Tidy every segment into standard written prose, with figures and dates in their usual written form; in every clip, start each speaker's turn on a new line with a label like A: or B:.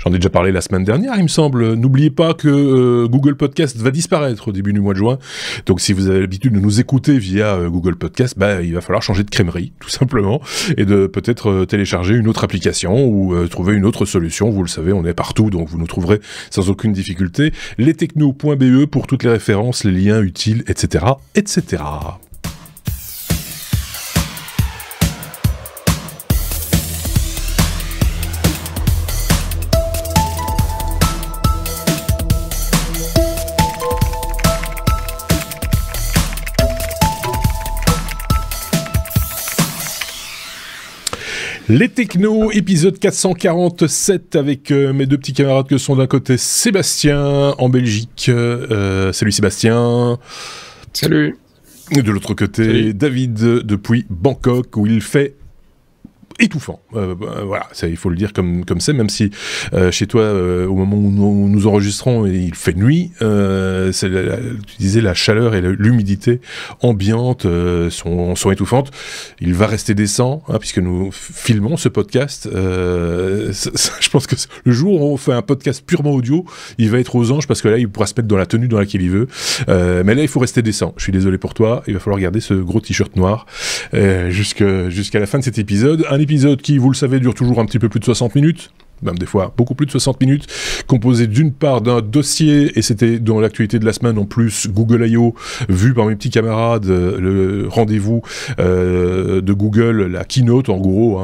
A: J'en ai déjà parlé la semaine dernière, il me semble. N'oubliez pas que Google Podcast va disparaître au début du mois de juin. Donc si vous avez l'habitude de nous écouter via Google Podcast, il va falloir changer de crèmerie, tout simplement, et de peut-être télécharger une autre application ou trouver une autre solution. Vous le savez, on est partout, donc vous nous trouverez sans aucune difficulté. Lestechno.be pour toutes les références, les liens utiles, etc., etc. Les Technos, épisode 447 avec mes deux petits camarades que sont d'un côté Sébastien en Belgique. Salut Sébastien.
B: Salut.
A: Et de l'autre côté, salut. David depuis Bangkok où il fait étouffant. Voilà, ça, il faut le dire comme c'est, même si chez toi, au moment où nous enregistrons, il fait nuit, tu disais la chaleur et l'humidité ambiante sont étouffantes. Il va rester décent, puisque nous filmons ce podcast. Je pense que le jour où on fait un podcast purement audio, il va être aux anges, parce que là, il pourra se mettre dans la tenue dans laquelle il veut. Mais là, il faut rester décent. Je suis désolé pour toi. Il va falloir garder ce gros t-shirt noir jusqu'à la fin de cet épisode. Un épisode qui, vous le savez, dure toujours un petit peu plus de 60 minutes, même des fois beaucoup plus de 60 minutes, composé d'une part d'un dossier, et c'était dans l'actualité de la semaine en plus, Google I.O., vu par mes petits camarades, le rendez-vous de Google, la keynote en gros,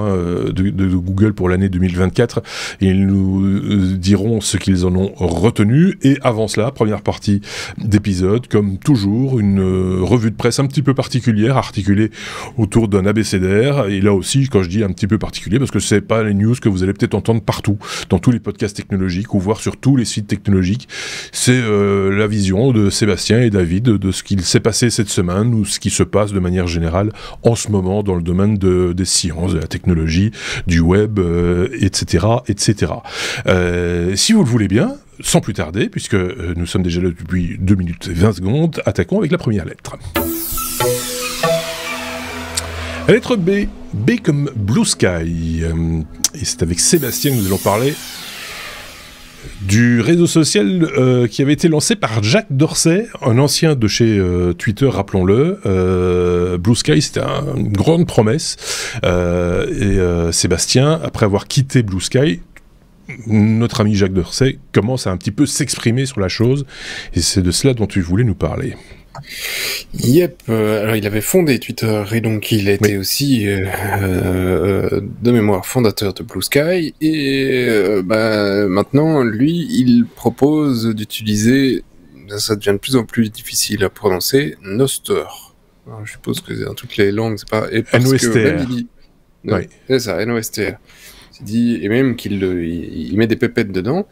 A: de Google pour l'année 2024, et ils nous diront ce qu'ils en ont retenu, et avant cela, première partie d'épisode, comme toujours, une revue de presse un petit peu particulière, articulée autour d'un abécédaire, et là aussi, quand je dis un petit peu particulier, parce que c'est pas les news que vous allez peut-être entendre partout, dans tous les podcasts technologiques ou voir sur tous les sites technologiques. C'est la vision de Sébastien et David de ce qu'il s'est passé cette semaine ou ce qui se passe de manière générale en ce moment dans le domaine des sciences, de la technologie, du web, etc. etc. Si vous le voulez bien, sans plus tarder, puisque nous sommes déjà là depuis 2 minutes et 20 secondes, attaquons avec la première lettre. La lettre B. B comme Blue Sky. Et c'est avec Sébastien que nous allons parler du réseau social qui avait été lancé par Jack Dorsey, un ancien de chez Twitter, rappelons-le. Blue Sky, c'était une grande promesse. Et Sébastien, après avoir quitté Blue Sky, notre ami Jack Dorsey commence à un petit peu s'exprimer sur la chose. Et c'est de cela dont tu voulais nous parler.
B: Yep, alors il avait fondé Twitter et donc il était aussi de mémoire fondateur de Blue Sky et maintenant lui il propose d'utiliser, ça devient de plus en plus difficile à prononcer, Nostr. Alors, je suppose que dans toutes les langues c'est pas...
A: NOSTR.
B: Oui. C'est ça, NOSTR. C'est dit, et même qu'il il met des pépettes dedans.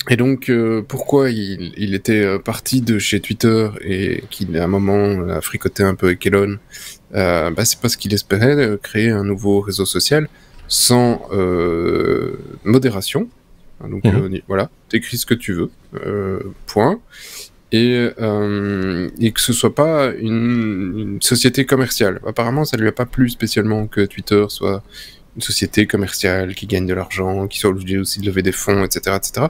B: Et donc, pourquoi il était parti de chez Twitter et qu'il, à un moment, a fricoté un peu avec Elon, c'est parce qu'il espérait créer un nouveau réseau social sans modération. Donc, voilà, t'écris ce que tu veux, point. Et que ce soit pas une société commerciale. Apparemment, ça lui a pas plu spécialement que Twitter soit une société commerciale qui gagne de l'argent, qui soit obligée aussi de lever des fonds, etc., etc.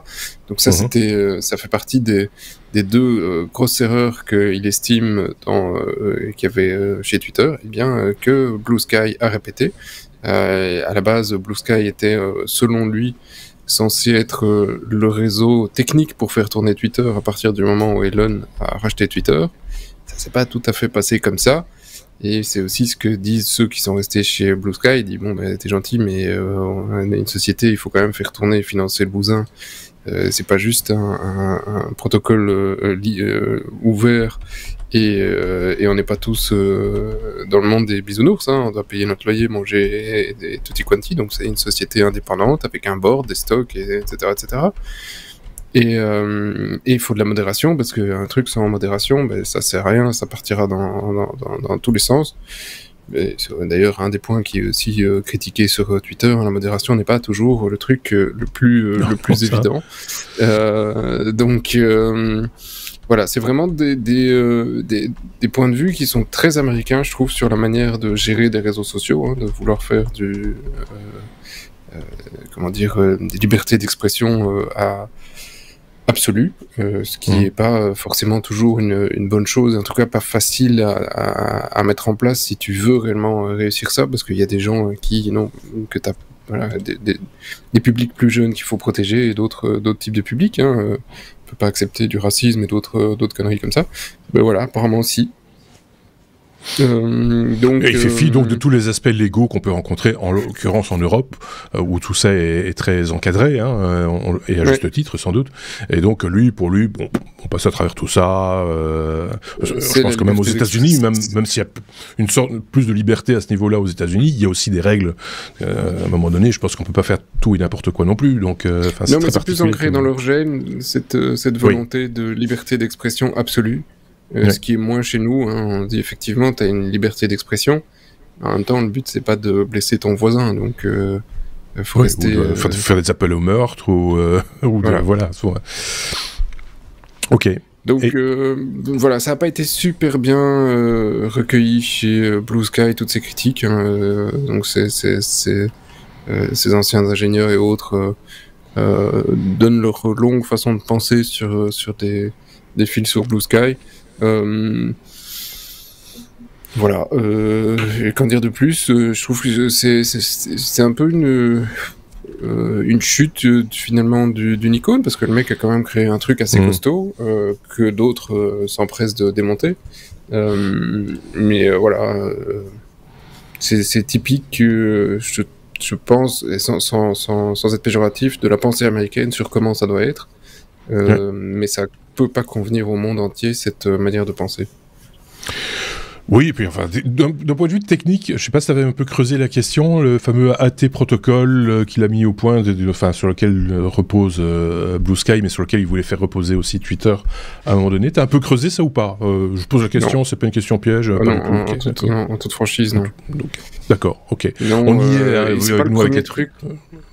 B: Donc ça, ça fait partie des deux grosses erreurs qu'il estime qu'il y avait chez Twitter, que Blue Sky a répété. À la base, Blue Sky était, selon lui, censé être le réseau technique pour faire tourner Twitter à partir du moment où Elon a racheté Twitter. Ça s'est pas tout à fait passé comme ça. Et c'est aussi ce que disent ceux qui sont restés chez Blue Sky. Ils disent, t'es gentil, mais on est une société, il faut quand même faire tourner et financer le bousin. C'est pas juste un protocole ouvert et on n'est pas tous dans le monde des bisounours, on doit payer notre loyer, manger des tutti quanti, donc c'est une société indépendante avec un board, des stocks, etc., etc. Et il faut de la modération, parce qu'un truc sans modération, ça sert à rien, ça partira dans tous les sens. C'est d'ailleurs un des points qui est aussi critiqué sur Twitter. La modération n'est pas toujours le truc le plus évident. Donc voilà, c'est vraiment des points de vue qui sont très américains, je trouve, sur la manière de gérer des réseaux sociaux, de vouloir faire des libertés d'expression absolue, ce qui n'est pas forcément toujours une bonne chose, en tout cas pas facile à mettre en place si tu veux réellement réussir ça, parce qu'il y a des gens que t'as des publics plus jeunes qu'il faut protéger et d'autres types de publics. On peut pas accepter du racisme et d'autres conneries comme ça. Mais voilà, apparemment aussi.
A: Donc, et il fait fi donc de tous les aspects légaux qu'on peut rencontrer, en l'occurrence en Europe, où tout ça est très encadré, et à juste titre sans doute. Et donc pour lui, bon, on passe à travers tout ça. Je pense que même aux États-Unis, même s'il y a une sorte plus de liberté à ce niveau-là aux États-Unis, il y a aussi des règles. À un moment donné, je pense qu'on peut pas faire tout et n'importe quoi non plus. Donc,
B: non, mais c'est plus ancré dans leur gène cette volonté de liberté d'expression absolue. Ce qui est moins chez nous, on dit effectivement tu as une liberté d'expression, en même temps le but c'est pas de blesser ton voisin, donc faut rester...
A: faire des appels au meurtre, voilà. Ok.
B: Donc voilà, ça n'a pas été super bien recueilli chez Blue Sky, toutes ces critiques, donc ces anciens ingénieurs et autres donnent leur longue façon de penser sur des fils sur Blue Sky. Voilà. Qu'en dire de plus, je trouve que c'est un peu une chute finalement d'une icône, parce que le mec a quand même créé un truc assez costaud que d'autres s'empressent de démonter. Mais voilà, c'est typique, je pense, et sans être péjoratif, de la pensée américaine sur comment ça doit être. Mais ça peut pas convenir au monde entier, cette manière de penser.
A: Oui, et puis enfin, d'un point de vue technique, je sais pas si tu avais un peu creusé la question, le fameux AT protocole qu'il a mis au point, sur lequel repose Blue Sky, mais sur lequel il voulait faire reposer aussi Twitter à un moment donné. T'as un peu creusé ça ou pas? Je pose la question, c'est pas une question piège.
B: En toute franchise, non.
A: D'accord, ok.
B: Non,
A: on y est,
B: c'est pas le premier truc.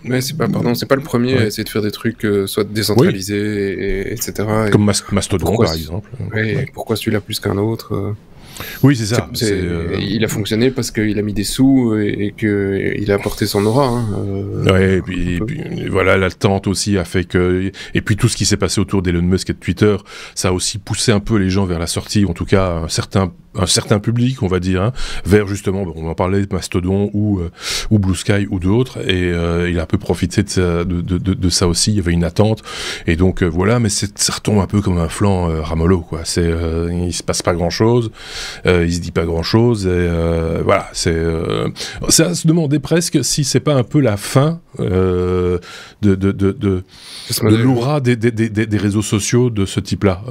B: Mais c'est pas le premier à essayer de faire des trucs soit décentralisés, etc.
A: Comme Mastodon, par exemple.
B: Pourquoi celui-là plus qu'un autre
A: Oui, c'est ça.
B: Il a fonctionné parce qu'il a mis des sous et qu'il a apporté son aura.
A: Et puis voilà, l'attente aussi a fait que... Et puis tout ce qui s'est passé autour d'Elon Musk et de Twitter, ça a aussi poussé un peu les gens vers la sortie, en tout cas un certain public, on va dire, vers justement, on en parlait de Mastodon ou Blue Sky ou d'autres, et il a un peu profité de ça aussi, il y avait une attente, et donc voilà, mais ça retombe un peu comme un flanc ramollo, quoi. Il se passe pas grand-chose, il se dit pas grand-chose, et voilà, c'est à se demander presque si c'est pas un peu la fin de l'aura des réseaux sociaux de ce type-là.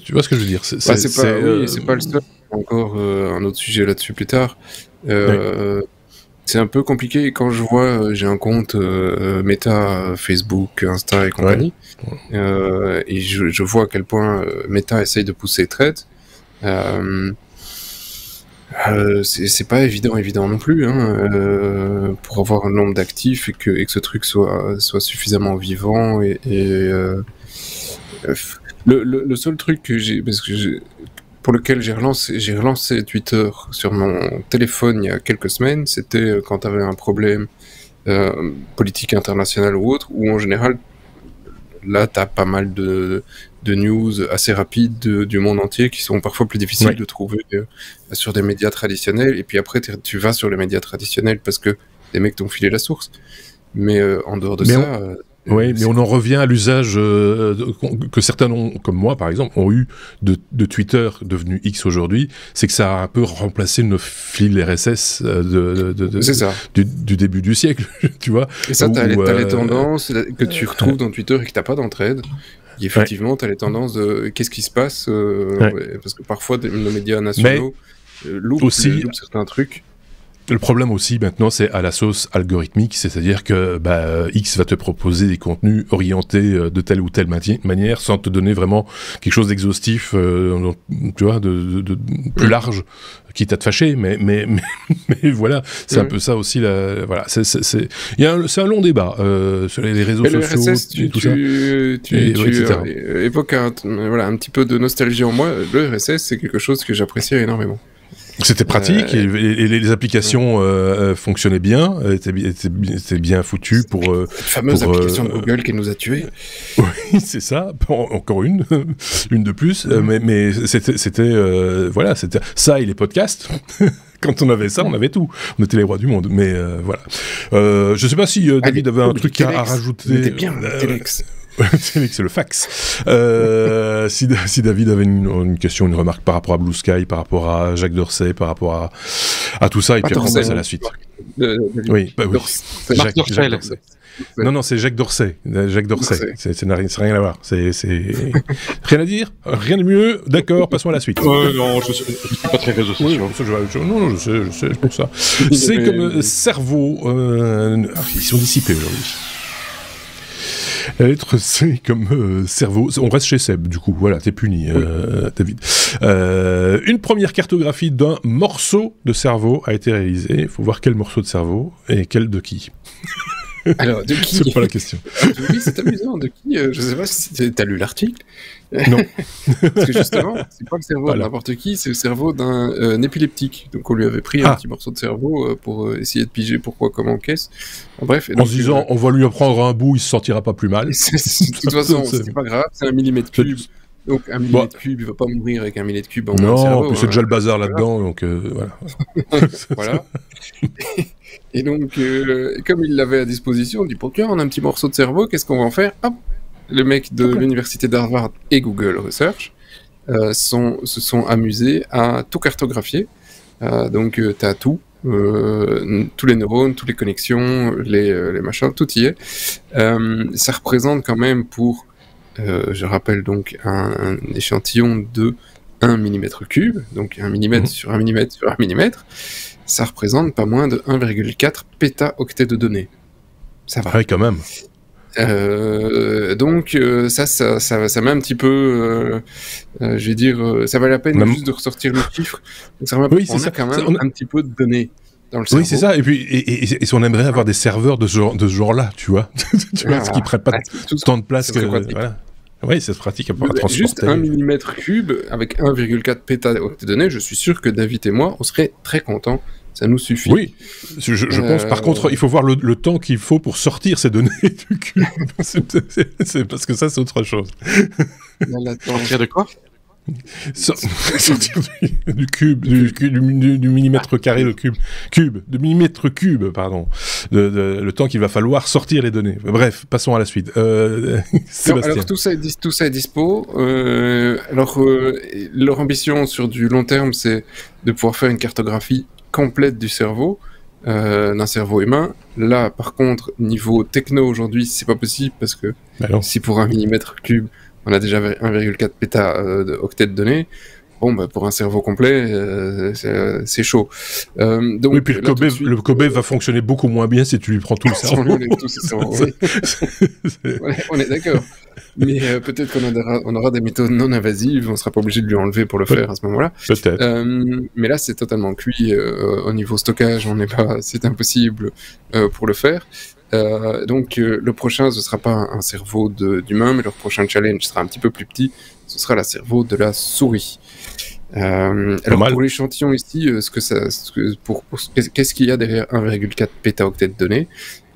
A: Tu vois ce que je veux dire?
B: C'est pas le seul. Encore un autre sujet là-dessus plus tard. C'est un peu compliqué quand je vois, j'ai un compte Meta, Facebook, Insta et compagnie, et je vois à quel point Meta essaye de pousser Threads. C'est pas évident non plus, pour avoir un nombre d'actifs et que ce truc soit suffisamment vivant et le seul truc que pour lequel j'ai relancé Twitter sur mon téléphone il y a quelques semaines, c'était quand tu avais un problème politique international ou autre, où en général, là, tu as pas mal de news assez rapides du monde entier qui sont parfois plus difficiles de trouver sur des médias traditionnels, et puis après, tu vas sur les médias traditionnels parce que les mecs t'ont filé la source. Mais en dehors de ça...
A: Oui, mais on en revient à l'usage que certains, comme moi par exemple, ont eu de Twitter devenu X aujourd'hui, c'est que ça a un peu remplacé nos fils RSS du début du siècle, tu vois.
B: Et ça, t'as les tendances que tu retrouves dans Twitter et que t'as pas dans Thread. Et effectivement, t'as les tendances de qu'est-ce qui se passe, parce que parfois nos médias nationaux loupent certains trucs.
A: Le problème aussi maintenant, c'est à la sauce algorithmique, c'est-à-dire que X va te proposer des contenus orientés de telle ou telle manière, sans te donner vraiment quelque chose d'exhaustif, tu vois, de plus large, quitte à te fâcher, mais voilà, c'est un peu ça aussi. Voilà, c'est un long débat sur les réseaux sociaux,
B: RSS,
A: tout ça.
B: Tu évoques un petit peu de nostalgie en moi. Le RSS, c'est quelque chose que j'apprécie énormément.
A: C'était pratique et les applications fonctionnaient bien, étaient bien foutues pour...
B: Cette fameuse application de Google qui nous a tués.
A: Oui, c'est ça, encore une de plus, mais c'était voilà, c'était ça et les podcasts. Quand on avait ça, on avait tout. On était les rois du monde, mais voilà. Je sais pas si David avait un truc à rajouter.
B: C'était bien, Telex.
A: C'est le fax. Si David avait une question, une remarque par rapport à Blue Sky, par rapport à Jacques Dorsey, par rapport à tout ça, et puis après on passe à la suite. Oui, bah oui. Jacques Dorsey. Non, c'est Jacques Dorsey. Jacques Dorsey. C'est rien à voir. C'est rien à dire. Rien de mieux. D'accord, passons à la suite.
C: Non, je suis pas très réseau social.
A: Non, je sais, c'est pour ça. C'est comme cerveau. Ils sont dissipés aujourd'hui. La lettre C comme cerveau. On reste chez Seb, du coup. Voilà, t'es puni, David. Une première cartographie d'un morceau de cerveau a été réalisée. Il faut voir quel morceau de cerveau et quel de qui.
B: Alors, de qui?
A: C'est pas la question.
B: Oui, c'est amusant. De qui? Je sais pas si t'as lu l'article.
A: Non.
B: Parce que justement, c'est pas le cerveau de n'importe qui, c'est le cerveau d'un épileptique. Donc on lui avait pris un petit morceau de cerveau pour essayer de piger pourquoi, comment, qu'est-ce. Bref.
A: En se disant, on va lui apprendre un bout, il se sentira pas plus mal.
B: De toute façon, c'est pas grave, c'est 1 millimètre cube. Donc 1 millimètre cube, il va pas mourir avec 1 millimètre cube en
A: non,
B: cerveau.
A: Non, c'est déjà le bazar là-dedans, donc voilà.
B: Voilà. Et donc, comme il l'avait à disposition, on dit, pourquoi on a un petit morceau de cerveau, qu'est-ce qu'on va en faire? Hop, le mec de l'université d'Harvard et Google Research se sont amusés à tout cartographier. Donc, t'as tout, tous les neurones, toutes les connexions, les machins, tout y est. Ça représente quand même pour, je rappelle donc, un échantillon de 1 mm3, donc 1 mm sur 1 mm sur 1 mm. Ça représente pas moins de 1,4 pétaoctets de données. Ça va.
A: Ouais, quand même.
B: Donc ça met un petit peu, je vais dire, ça valait la peine juste de ressortir le chiffre. Donc ça
A: oui,
B: on a quand même un petit peu de données dans le cerveau.
A: Oui, c'est ça. Et puis, et si on aimerait avoir des serveurs de ce genre-là, tu vois, tu vois, ce qui prête pas tant de place que. Voilà. Oui, c'est pratique à transporter.
B: Juste 1 mm3 avec 1,4 pétaoctets de données, je suis sûr que David et moi, on serait très contents. Ça nous suffit.
A: Oui, je pense. Par contre, il faut voir le temps qu'il faut pour sortir ces données du cube. C'est parce que ça, c'est autre chose.
C: Sortir de quoi?
A: Sortir du cube, du millimètre carré de de millimètre cube, pardon. Le temps qu'il va falloir sortir les données. Bref, passons à la suite. Sébastien.
B: Alors tout ça est dispo. Leur ambition sur du long terme, c'est de pouvoir faire une cartographie complète du cerveau, d'un cerveau humain. Là, par contre, niveau techno aujourd'hui, c'est pas possible parce que si pour 1 mm3, on a déjà 1,4 pétaoctets de données, bon, bah, pour un cerveau complet, c'est chaud. Donc,
A: oui, puis le Kobe va fonctionner beaucoup moins bien si tu lui prends tout le cerveau.
B: On est d'accord. Mais peut-être qu'on aura des méthodes non invasives, on sera pas obligé de lui enlever pour le faire à ce moment-là.
A: Peut-être.
B: Mais là, c'est totalement cuit. Au niveau stockage, c'est impossible pour le faire. Donc le prochain, ce sera pas un cerveau d'humain, mais leur prochain challenge sera un petit peu plus petit. Ce sera le cerveau de la souris. Alors pour l'échantillon ici, qu'est-ce qu'il y a derrière 1,4 pétaoctets de données?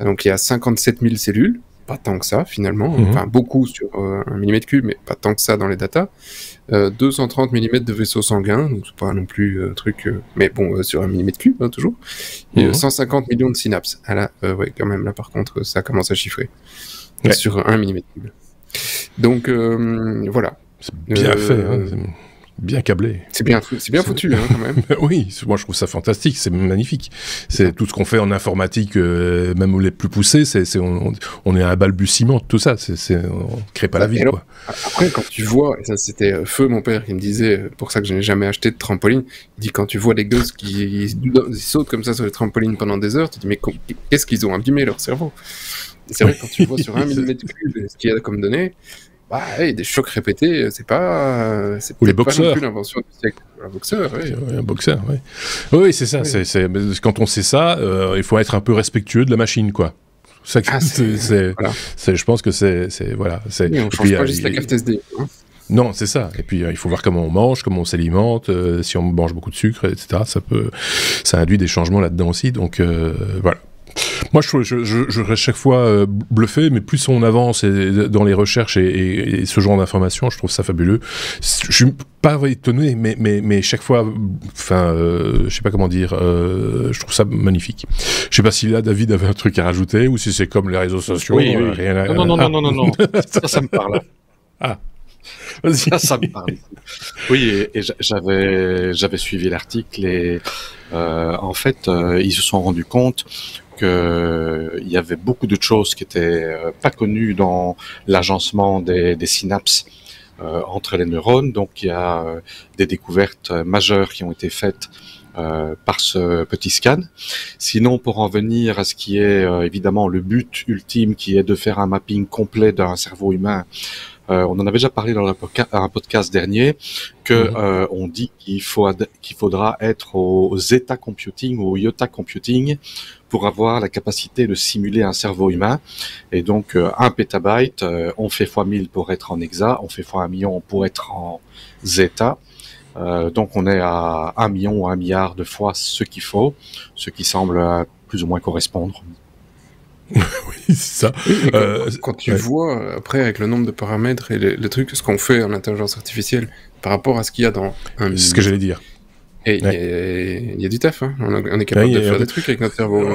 B: Donc il y a 57 000 cellules. Pas tant que ça finalement, enfin beaucoup sur 1 mm3, mais pas tant que ça dans les datas. 230 mm de vaisseau sanguin, donc c'est pas non plus truc, mais bon, sur 1 mm3, hein, toujours. Et 150 millions de synapses. Ah là, ouais, quand même, là par contre, ça commence à chiffrer. Ouais. Sur 1 mm3. Donc, voilà.
A: C'est bien fait, hein. Bien câblé.
B: C'est bien foutu, hein, quand même.
A: Oui, moi je trouve ça fantastique, c'est magnifique. C'est tout ce qu'on fait en informatique, même les plus poussés, on est à un balbutiement de tout ça. On crée pas la vie, quoi.
B: Après, quand tu vois, et ça c'était Feu, mon père, qui me disait, pour ça que je n'ai jamais acheté de trampoline, il dit quand tu vois les gosses qui sautent comme ça sur les trampolines pendant des heures, tu te dis mais qu'est-ce qu'ils ont abîmé leur cerveau? Et c'est vrai que quand tu vois sur 1 mm3 ce qu'il y a comme données, bah, hey, des chocs répétés, c'est pas
A: les boxeurs.
B: Pas non plus l'invention du siècle. Un boxeur, oui.
A: Un boxeur, oui. Oui, c'est ça. Oui. Quand on sait ça, il faut être un peu respectueux de la machine, quoi. Ça, voilà. Je pense que c'est voilà.
B: Oui, on change pas juste la carte SD. Hein.
A: Non, c'est ça. Et puis il faut voir comment on mange, comment on s'alimente, si on mange beaucoup de sucre, etc. Ça induit des changements là-dedans aussi. Donc voilà. Moi, je reste chaque fois bluffé, mais plus on avance dans les recherches et ce genre d'informations, je trouve ça fabuleux. Je suis pas étonné, mais chaque fois, enfin, je sais pas comment dire, je trouve ça magnifique. Je sais pas si là, David avait un truc à rajouter ou si c'est comme les réseaux sociaux.
C: Oui.
A: Rien à...
C: Non. Ça me parle.
A: Ah. Vas-y.
C: Ça me parle. Oui, et j'avais suivi l'article et en fait, ils se sont rendus compte qu'il y avait beaucoup de choses qui étaient pas connues dans l'agencement des synapses entre les neurones. Donc il y a des découvertes majeures qui ont été faites par ce petit scan. Sinon, pour en venir à ce qui est évidemment le but ultime, qui est de faire un mapping complet d'un cerveau humain, on en avait déjà parlé dans un podcast dernier, que on dit qu'il faudra être au zeta computing ou au iota computing pour avoir la capacité de simuler un cerveau humain. Et donc, 1 pétabyte, on fait fois 1000 pour être en hexa, on fait fois 1 million pour être en zeta. Donc, on est à 1 million ou 1 milliard de fois ce qu'il faut, ce qui semble plus ou moins correspondre.
A: Oui, c'est ça.
B: Oui, quand tu vois, après, avec le nombre de paramètres et le truc, ce qu'on fait en intelligence artificielle par rapport à ce qu'il y a dans un...
A: C'est ce que j'allais dire.
B: Et il y a du taf, hein. On est capable de faire des trucs avec notre cerveau.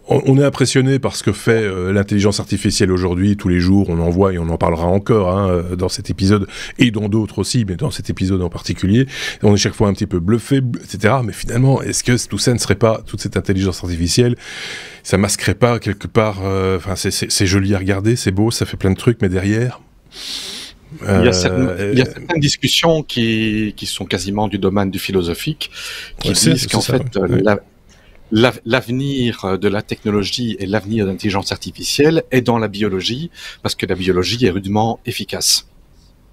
A: On est impressionné par ce que fait l'intelligence artificielle aujourd'hui, tous les jours, on en voit et on en parlera encore dans cet épisode et dans d'autres aussi, mais dans cet épisode en particulier. On est chaque fois un petit peu bluffé, etc. Mais finalement, est-ce que tout ça ne serait pas, toute cette intelligence artificielle, ça masquerait pas quelque part, enfin c'est joli à regarder, c'est beau, ça fait plein de trucs, mais derrière...
C: Il y a certaines discussions qui sont quasiment du domaine du philosophique, qui disent qu'en fait, l'avenir de la technologie et l'avenir de l'intelligence artificielle est dans la biologie, parce que la biologie est rudement efficace.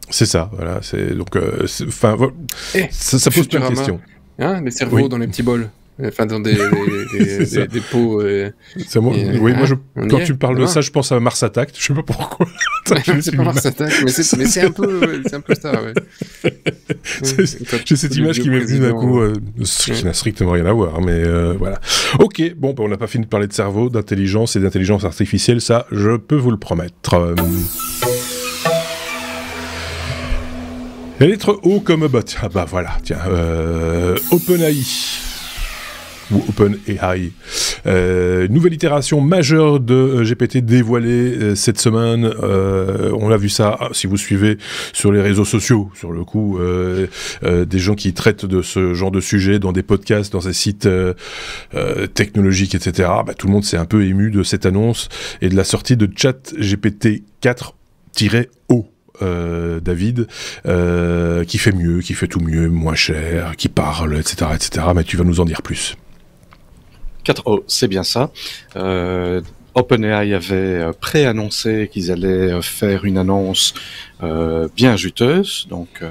A: C'est ça, voilà. Donc, ça pose plein de questions.
B: Hein, les cerveaux dans les petits bols. Enfin, dans des pots.
A: C'est moi. Oui, moi, quand tu parles de ça, je pense à Mars Attack. Je sais pas pourquoi.
B: C'est pas Mars Attack, mais c'est un peu ça, ouais.
A: J'ai cette image qui m'est venue d'un coup, qui n'a strictement rien à voir, mais voilà. Ok, bon, on n'a pas fini de parler de cerveau, d'intelligence et d'intelligence artificielle, ça, je peux vous le promettre. La lettre O comme bot. Ah bah voilà, tiens, OpenAI. Ou OpenAI. Nouvelle itération majeure de GPT dévoilée cette semaine. On a vu ça, si vous suivez sur les réseaux sociaux, sur le coup, des gens qui traitent de ce genre de sujet dans des podcasts, dans des sites technologiques, etc. Bah, tout le monde s'est un peu ému de cette annonce et de la sortie de ChatGPT 4-O. David, qui fait mieux, qui fait tout mieux, moins cher, qui parle, etc., etc. Mais tu vas nous en dire plus.
C: 4O, c'est bien ça. OpenAI avait préannoncé qu'ils allaient faire une annonce bien juteuse. Donc,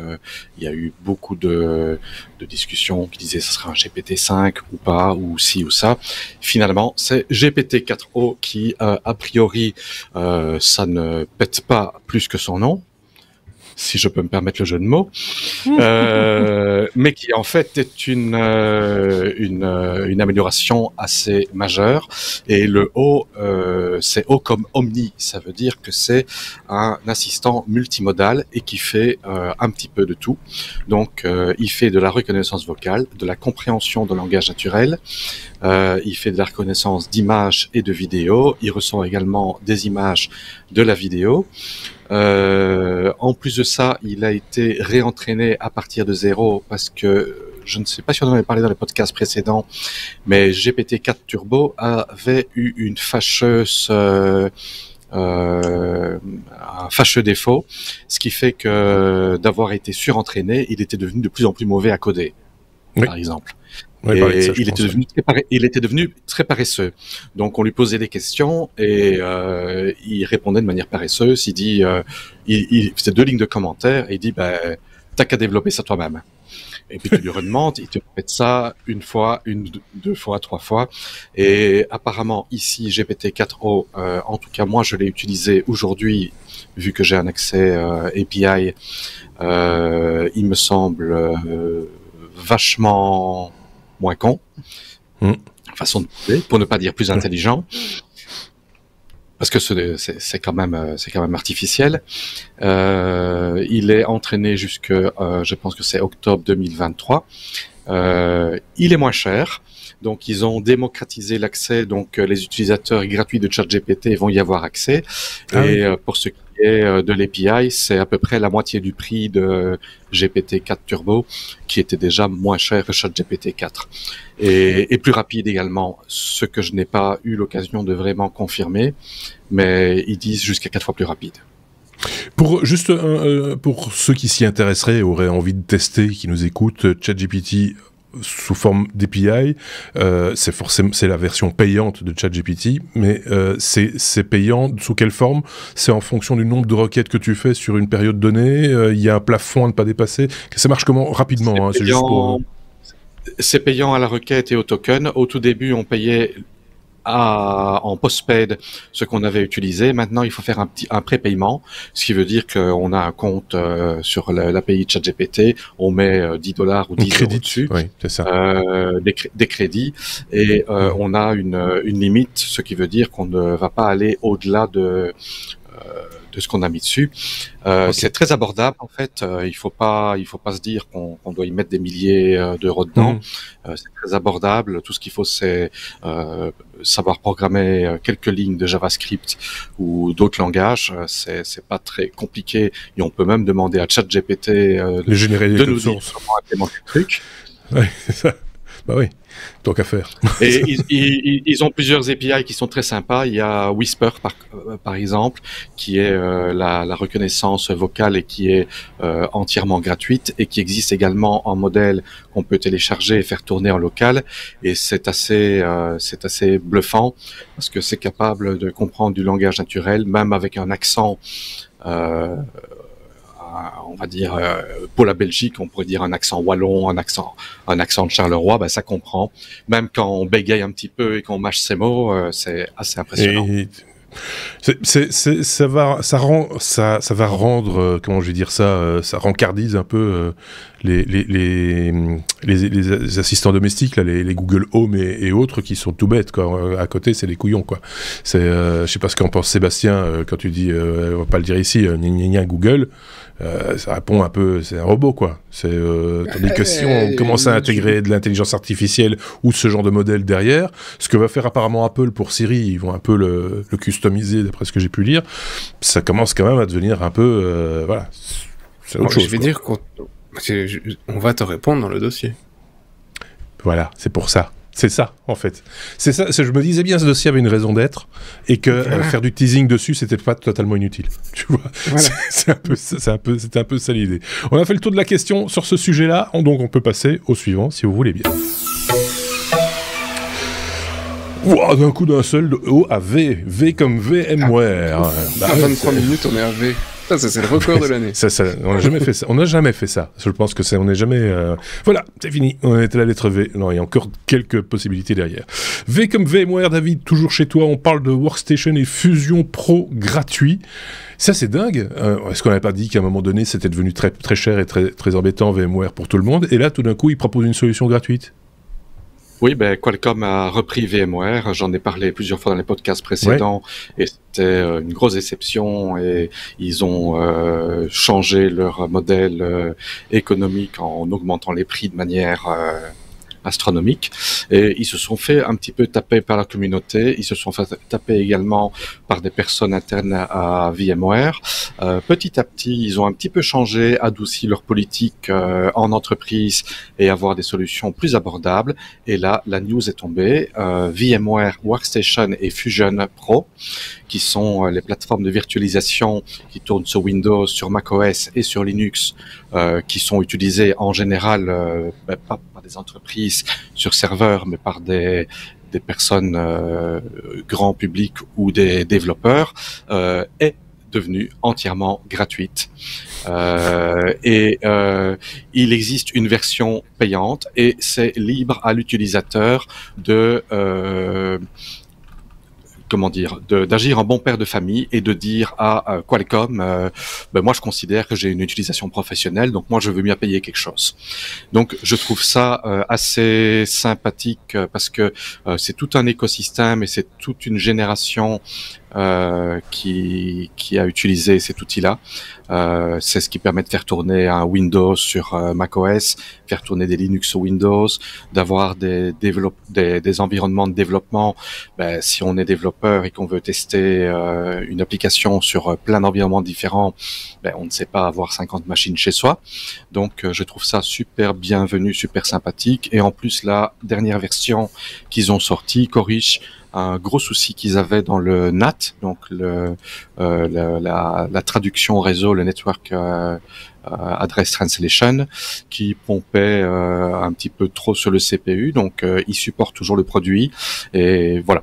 C: il y a eu beaucoup de discussions qui disaient que ce sera un GPT-5 ou pas, ou ci ou ça. Finalement, c'est GPT-4O qui, a priori, ça ne pète pas plus que son nom, si je peux me permettre le jeu de mots, mais qui en fait est une amélioration assez majeure. Et le O, c'est O comme omni, ça veut dire que c'est un assistant multimodal et qui fait un petit peu de tout. Donc, il fait de la reconnaissance vocale, de la compréhension de langage naturel, il fait de la reconnaissance d'images et de vidéos, il ressent également des images de la vidéo. En plus de ça, il a été réentraîné à partir de zéro parce que je ne sais pas si on en avait parlé dans les podcasts précédents, mais GPT-4 Turbo avait eu une fâcheuse, un fâcheux défaut, ce qui fait que d'avoir été surentraîné, il était devenu de plus en plus mauvais à coder, par exemple.
A: Ouais,
C: et il était devenu très paresseux. Donc on lui posait des questions et il répondait de manière paresseuse. Il dit, il faisait 2 lignes de commentaires et il dit, t'as qu'à développer ça toi-même. Et puis tu lui redemandes, il te répète ça une fois, deux fois, trois fois. Et apparemment ici GPT-4o, en tout cas moi je l'ai utilisé aujourd'hui, vu que j'ai un accès API, il me semble vachement moins con, façon de parler, pour ne pas dire plus intelligent. Parce que c'est quand même artificiel. Il est entraîné jusque, je pense que c'est octobre 2023. Il est moins cher. Donc, ils ont démocratisé l'accès. Donc, les utilisateurs gratuits de ChatGPT vont y avoir accès. Pour ce qui est de l'API, c'est à peu près la moitié du prix de GPT-4 Turbo, qui était déjà moins cher que ChatGPT 4. Et plus rapide également, ce que je n'ai pas eu l'occasion de vraiment confirmer, mais ils disent jusqu'à 4 fois plus rapide.
A: Pour ceux qui s'y intéresseraient et auraient envie de tester, qui nous écoutent, ChatGPT sous forme d'API, c'est la version payante de ChatGPT, mais c'est payant sous quelle forme? C'est en fonction du nombre de requêtes que tu fais sur une période donnée, il y a un plafond à ne pas dépasser, ça marche comment? Rapidement, c'est juste pour...
C: C'est payant à la requête et au token. Au tout début, on payait en postpaid ce qu'on avait utilisé. Maintenant, il faut faire un prépaiement, ce qui veut dire qu'on a un compte sur l'API de ChatGPT, on met $10 ou 10 € dessus,
A: oui, c'est ça.
C: Des crédits, et on a une limite, ce qui veut dire qu'on ne va pas aller au-delà de ce qu'on a mis dessus. C'est très abordable en fait. Il faut pas se dire qu'on doit y mettre des milliers d'euros dedans. C'est très abordable. Tout ce qu'il faut, c'est savoir programmer quelques lignes de JavaScript ou d'autres langages. C'est pas très compliqué. Et on peut même demander à ChatGPT
A: de générer des codes
C: sources, comment implémenter le truc.
A: Ouais, c'est ça. Bah oui, tant qu'à faire.
C: Et ils ont plusieurs API qui sont très sympas. Il y a Whisper, par exemple, qui est la reconnaissance vocale et qui est entièrement gratuite et qui existe également en modèle qu'on peut télécharger et faire tourner en local. Et c'est assez bluffant parce que c'est capable de comprendre du langage naturel, même avec un accent. On va dire pour la Belgique, on pourrait dire un accent wallon, un accent de Charleroi, ben ça comprend. Même quand on bégaye un petit peu et qu'on mâche ses mots, c'est assez impressionnant.
A: Ça va rendre, comment je vais dire ça, ça rencardise un peu les assistants domestiques, là, les Google Home et autres qui sont tout bêtes, quoi. À côté, c'est des couillons, quoi. Je sais pas ce qu'en pense Sébastien quand tu dis, on va pas le dire ici, Google. Ça répond un peu, c'est un robot, quoi. Tandis que si on commence à intégrer de l'intelligence artificielle ou ce genre de modèle derrière, ce que va faire apparemment Apple pour Siri, ils vont un peu le customiser d'après ce que j'ai pu lire, ça commence quand même à devenir un peu, voilà. C'est autre chose,
B: je vais dire qu'on va te répondre dans le dossier.
A: Voilà, c'est pour ça. C'est ça, en fait. C'est ça. Je me disais bien, ce dossier avait une raison d'être et que faire du teasing dessus, c'était pas totalement inutile. Tu vois, voilà. C'était un peu ça l'idée. On a fait le tour de la question sur ce sujet-là, donc on peut passer au suivant, si vous voulez bien. Wow, d'un coup d'un seul, de O à V. V comme VMware.
B: À 23 minutes, on est à V. Ça, c'est le record de l'année.
A: On n'a jamais fait ça. On n'a jamais fait ça. Je pense que on n'est jamais. Voilà, c'est fini. On était à la lettre V. Non, il y a encore quelques possibilités derrière. V comme VMware, David, toujours chez toi. On parle de Workstation et Fusion Pro gratuit. Ça, c'est dingue. Est-ce qu'on n'avait pas dit qu'à un moment donné, c'était devenu très, très cher et très, très embêtant VMware pour tout le monde? Et là, tout d'un coup, ils proposent une solution gratuite.
C: Oui, Qualcomm a repris VMware. J'en ai parlé plusieurs fois dans les podcasts précédents, et c'était une grosse déception. Et ils ont changé leur modèle économique en augmentant les prix de manière astronomique, et ils se sont fait un petit peu taper par la communauté. Ils se sont fait taper également par des personnes internes à VMware. Petit à petit, ils ont un petit peu changé, adouci leur politique en entreprise et avoir des solutions plus abordables. Et là, la news est tombée. VMware Workstation et Fusion Pro, qui sont les plateformes de virtualisation qui tournent sur Windows, sur macOS et sur Linux, qui sont utilisées en général pas par des entreprises sur serveur, mais par des personnes grand public ou des développeurs, est devenue entièrement gratuite. Il existe une version payante et c'est libre à l'utilisateur d'agir en bon père de famille et de dire à Qualcomm, moi je considère que j'ai une utilisation professionnelle, donc moi je veux bien payer quelque chose. Donc je trouve ça assez sympathique parce que c'est tout un écosystème et c'est toute une génération qui a utilisé cet outil-là. C'est ce qui permet de faire tourner un Windows sur macOS, faire tourner des Linux sur Windows, d'avoir des environnements de développement. Si on est développeur et qu'on veut tester une application sur plein d'environnements différents, on ne sait pas avoir 50 machines chez soi. Donc je trouve ça super bienvenu, super sympathique. Et en plus, la dernière version qu'ils ont sortie corrige un gros souci qu'ils avaient dans le NAT, donc la traduction réseau, le Network Address Translation, qui pompait un petit peu trop sur le CPU. Donc ils supportent toujours le produit et voilà.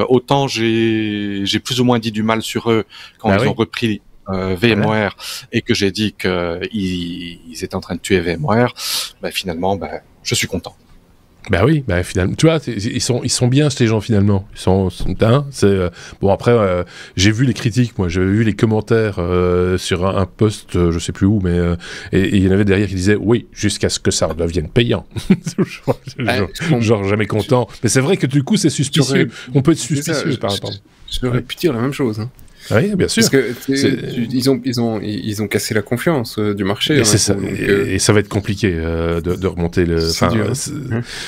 C: Autant j'ai plus ou moins dit du mal sur eux quand ils ont repris VMware et que j'ai dit qu'ils étaient en train de tuer VMware, finalement je suis content.
A: Finalement, tu vois, ils sont bien ces gens finalement. Bon après, j'ai vu les critiques, moi, j'avais vu les commentaires sur un post, je sais plus où, mais et il y en avait derrière qui disaient oui, jusqu'à ce que ça devienne payant. genre jamais content. Mais c'est vrai que du coup c'est suspicieux. On peut être suspicieux par rapport.
B: J'aurais pu dire la même chose. Hein.
A: Oui, bien sûr.
B: Parce que ils ont cassé la confiance du marché.
A: Et, ça, et ça va être compliqué de remonter le.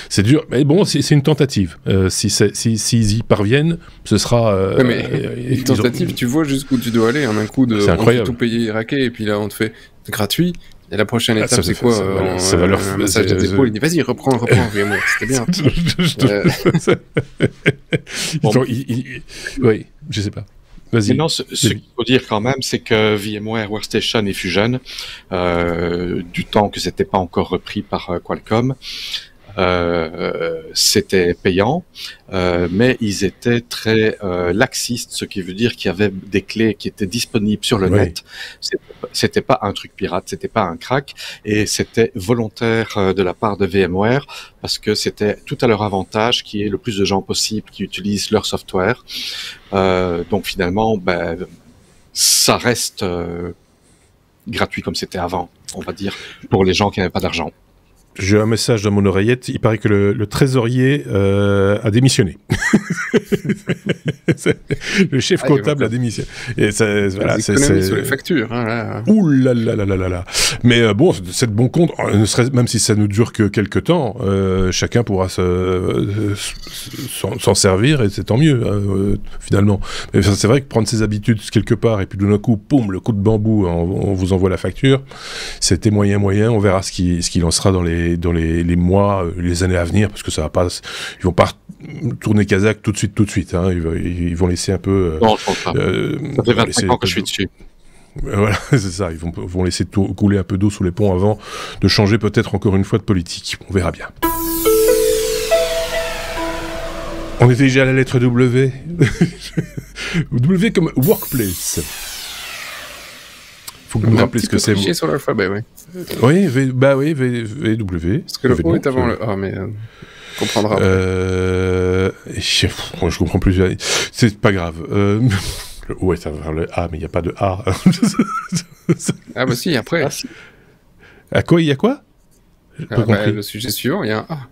A: C'est dur. Mais bon, c'est une tentative. S'ils y parviennent, ce sera.
B: Une tentative, tu vois jusqu'où tu dois aller. En un coup
A: c'est incroyable.
B: On fait tout payer raquer et puis là on te fait gratuit. Et la prochaine étape, c'est quoi
A: ça va leur
B: un massage d'épaule. Il dit vas-y, reprends, VMware, c'était bien.
A: Oui, je sais pas.
C: Mais non, ce qu'il faut dire quand même, c'est que VMware Workstation et Fusion, du temps que c'était pas encore repris par Qualcomm, c'était payant, mais ils étaient très laxistes, ce qui veut dire qu'il y avait des clés qui étaient disponibles sur le net. C'était pas un truc pirate, c'était pas un crack, et c'était volontaire de la part de VMware parce que c'était tout à leur avantage qu'il y ait le plus de gens possible qui utilisent leur software. Donc finalement, ça reste gratuit comme c'était avant, on va dire, pour les gens qui n'avaient pas d'argent.
A: J'ai un message dans mon oreillette. Il paraît que le trésorier a démissionné. Le chef comptable a démissionné. Et ça, voilà,
B: c'est sur les factures. Hein, là.
A: Ouh là là là là là là. Mais bon, c'est de bon compte. Même si ça ne dure que quelques temps, chacun pourra s'en servir et c'est tant mieux finalement. Mais c'est vrai que prendre ses habitudes quelque part et puis d'un coup, poum, le coup de bambou, on vous envoie la facture. C'était moyen. On verra ce qu'il en sera dans les mois, les années à venir, parce que ça va pas, ils vont pas tourner Kazakh tout de suite. Hein. Ils vont laisser un peu.
C: Non, je pense pas. Ça fait 25 ans que je suis dessus.
A: Voilà, c'est ça. Ils vont laisser couler un peu d'eau sous les ponts avant de changer peut-être encore une fois de politique. On verra bien. On est déjà à la lettre W. W comme Workplace. Faut que vous me rappelez ce que c'est.
B: Sur l'alphabet, oui.
A: Oui, VW.
B: Parce que le O est avant le A, mais on comprendra.
A: Je comprends plus. C'est pas grave. Le O est avant le A, mais il n'y a pas de A.
B: Ah bah si, après.
A: À quoi, il y a quoi?
B: Le sujet suivant, il y a un A.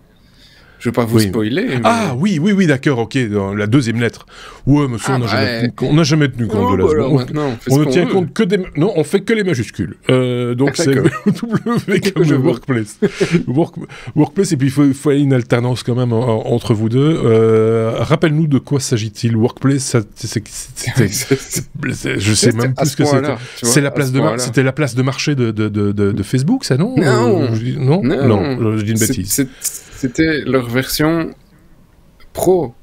B: Je veux pas vous spoiler. Mais...
A: Ah oui, d'accord, ok, dans la deuxième lettre. Ouais, monsieur, on n'a jamais tenu compte de la seconde. On ne tient compte que des... Non, on fait que les majuscule. Donc c'est W comme Workplace. Workplace, et puis il faut une alternance quand même entre vous deux. Rappelle-nous de quoi s'agit-il. Workplace, je sais même plus ce que c'était. C'était la place de marché de Facebook, ça, non? Non, je dis une bêtise.
B: C'était leur version pro.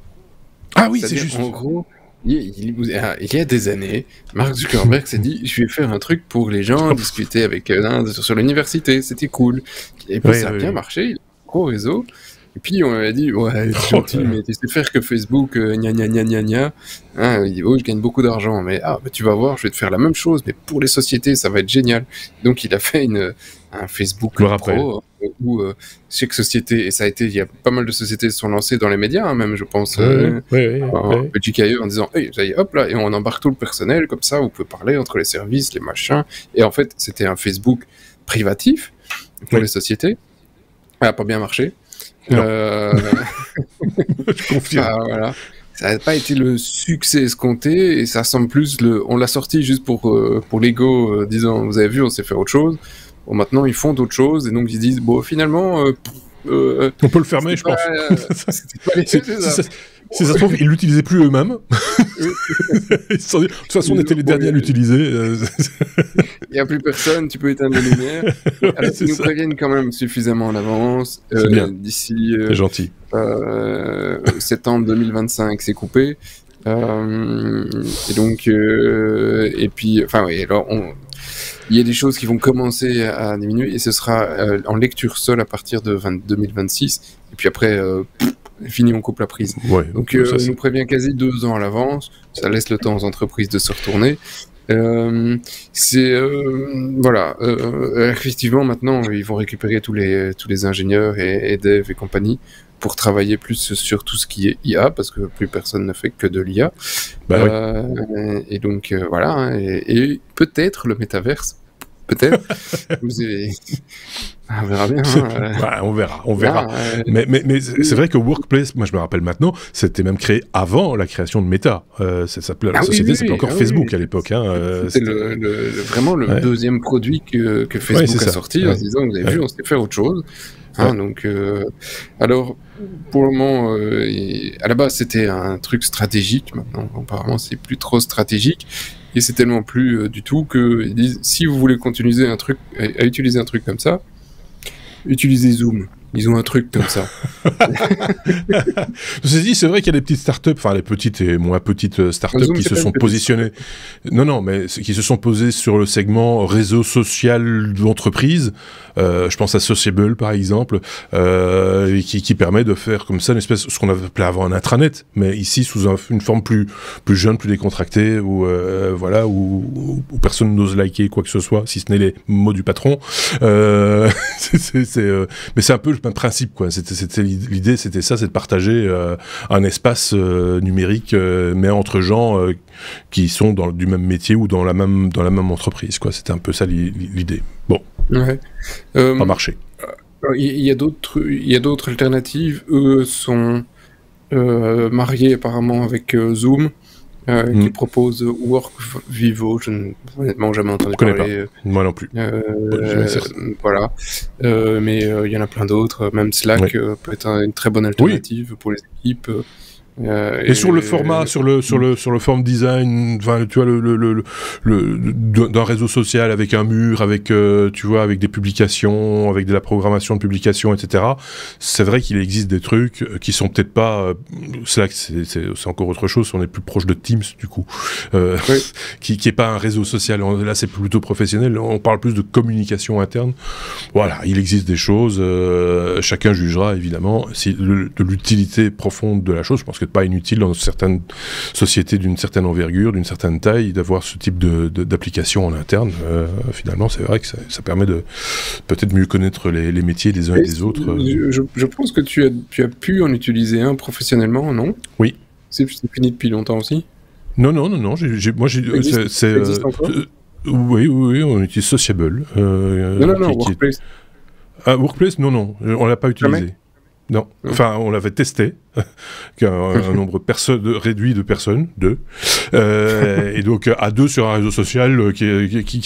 A: Ah oui, c'est juste.
B: En gros, il y a des années, Mark Zuckerberg s'est dit, je vais faire un truc pour les gens, discuter avec sur l'université, c'était cool. Et puis ça a bien marché, il a un gros réseau. Et puis on m'avait dit, ouais, c'est gentil, mais tu sais faire que Facebook, gna gna gna gna gna. Hein, il dit, oh, je gagne beaucoup d'argent, mais tu vas voir, je vais te faire la même chose, mais pour les sociétés, ça va être génial. Donc il a fait un Facebook Pro où chaque société, et ça a été, il y a pas mal de sociétés qui se sont lancées dans les médias, hein, même je pense, petit cahier en disant, hey, ça y est, hop là, et on embarque tout le personnel, comme ça, vous pouvez parler entre les services, les machins. Et en fait, c'était un Facebook privatif pour les sociétés. Ça n'a pas bien marché.
A: Je confirme.
B: Voilà. Ça n'a pas été le succès escompté et ça semble plus on l'a sorti juste pour l'ego, disant vous avez vu, on sait faire autre chose. Bon, maintenant ils font d'autres choses et donc ils disent bon, finalement
A: on peut le fermer, je pense. Si ça se trouve, ils l'utilisaient plus eux-mêmes. De toute façon, on était les derniers à l'utiliser.
B: Il n'y a plus personne, tu peux éteindre les lumières. Alors, ils nous préviennent quand même suffisamment en avance. D'ici
A: gentil.
B: Septembre 2025, c'est coupé. Et donc, et puis, enfin, oui, alors, il y a des choses qui vont commencer à diminuer et ce sera en lecture seule à partir de 2026. Et puis après, fini, on coupe la prise.
A: Ouais,
B: donc, ça, nous prévient quasi 2 ans à l'avance. Ça laisse le temps aux entreprises de se retourner. Voilà. Effectivement, maintenant, ils vont récupérer tous les ingénieurs et devs et compagnie pour travailler plus sur tout ce qui est IA, parce que plus personne ne fait que de l'IA. Et donc, voilà. Hein, et peut-être le métaverse. Peut-être. On verra bien. Hein,
A: on verra. Mais c'est vrai que Workplace, moi je me rappelle maintenant, c'était même créé avant la création de Meta. La société s'appelait encore Facebook à l'époque. Hein,
B: c'était vraiment le deuxième produit que Facebook a sorti en disant vous avez vu, on sait faire autre chose. Hein, donc, alors, pour le moment, à la base c'était un truc stratégique. Maintenant, apparemment, c'est plus trop stratégique. Et c'est tellement plus du tout qu'ils disent si vous voulez continuer à utiliser un truc comme ça, utilisez Zoom. Ils ont un truc comme ça.
A: Ceci dit, c'est vrai qu'il y a des petites startups, enfin les petites et moins petites startups qui se sont positionnées. Non, mais qui se sont posées sur le segment réseau social d'entreprise. Je pense à Sociable par exemple, qui permet de faire comme ça une espèce, ce qu'on appelait avant un intranet, mais ici sous une forme plus jeune, plus décontractée, où personne n'ose liker quoi que ce soit, si ce n'est les mots du patron. Mais c'est un peu le principe, quoi. L'idée, c'était ça, c'est de partager un espace numérique, mais entre gens qui sont du même métier ou dans la même entreprise, quoi. C'était un peu ça l'idée. Bon.
B: Ouais.
A: Pas marché.
B: Il y a d'autres alternatives. Eux sont mariés apparemment avec Zoom, qui propose WorkVivo. Je n'ai honnêtement jamais entendu parler.
A: Moi non plus.
B: Voilà. Mais il y en a plein d'autres. Même Slack peut être une très bonne alternative pour les équipes.
A: Et sur le format, sur le form design, enfin, tu vois, d'un réseau social avec un mur, avec, tu vois, avec des publications, avec de la programmation de publications, etc. C'est vrai qu'il existe des trucs qui sont peut-être pas, Slack, c'est encore autre chose, on est plus proche de Teams, du coup, qui est pas un réseau social. Là, c'est plutôt professionnel. On parle plus de communication interne. Voilà, il existe des choses, chacun jugera, évidemment, de l'utilité profonde de la chose. Je pense que pas inutile dans certaines sociétés d'une certaine envergure, d'une certaine taille, d'avoir ce type d'application en interne. Finalement, c'est vrai que ça permet de peut-être mieux connaître les métiers des uns et des autres.
B: Je pense que tu as pu en utiliser un professionnellement, non?
A: Oui.
B: C'est fini depuis longtemps aussi?
A: Non. Moi, c'est oui, on utilise Sociable.
B: Non, Workplace.
A: Workplace, non, on l'a pas utilisé. Jamais. Non, enfin, on l'avait testé, un nombre réduit de personnes, 2, et donc à 2 sur un réseau social qui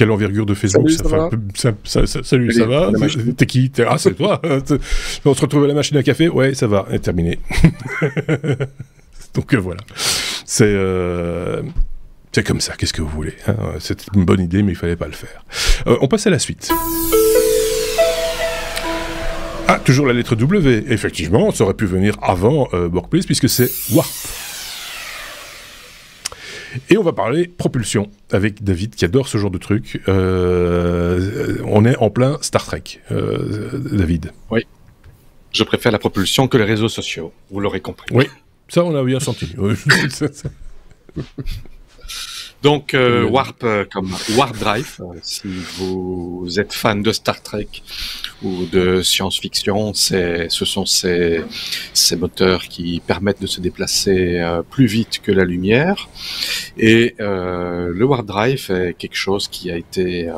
A: a l'envergure de Facebook. Salut, ça va? T'es qui? Ah, c'est toi. On se retrouve à la machine à café? Ouais, ça va, terminé. Donc voilà, c'est comme ça, qu'est-ce que vous voulez, hein. C'était une bonne idée, mais il fallait pas le faire. On passe à la suite. Ah, toujours la lettre W. Effectivement, ça aurait pu venir avant Workplace, puisque c'est Warp. Et on va parler propulsion avec David, qui adore ce genre de truc. On est en plein Star Trek, David.
C: Oui. Je préfère la propulsion que les réseaux sociaux, vous l'aurez compris.
A: Oui, ça on a bien senti.
C: Donc Warp comme Warp Drive, si vous êtes fan de Star Trek ou de science-fiction, ce sont ces moteurs qui permettent de se déplacer plus vite que la lumière. Et le Warp Drive est quelque chose qui a été,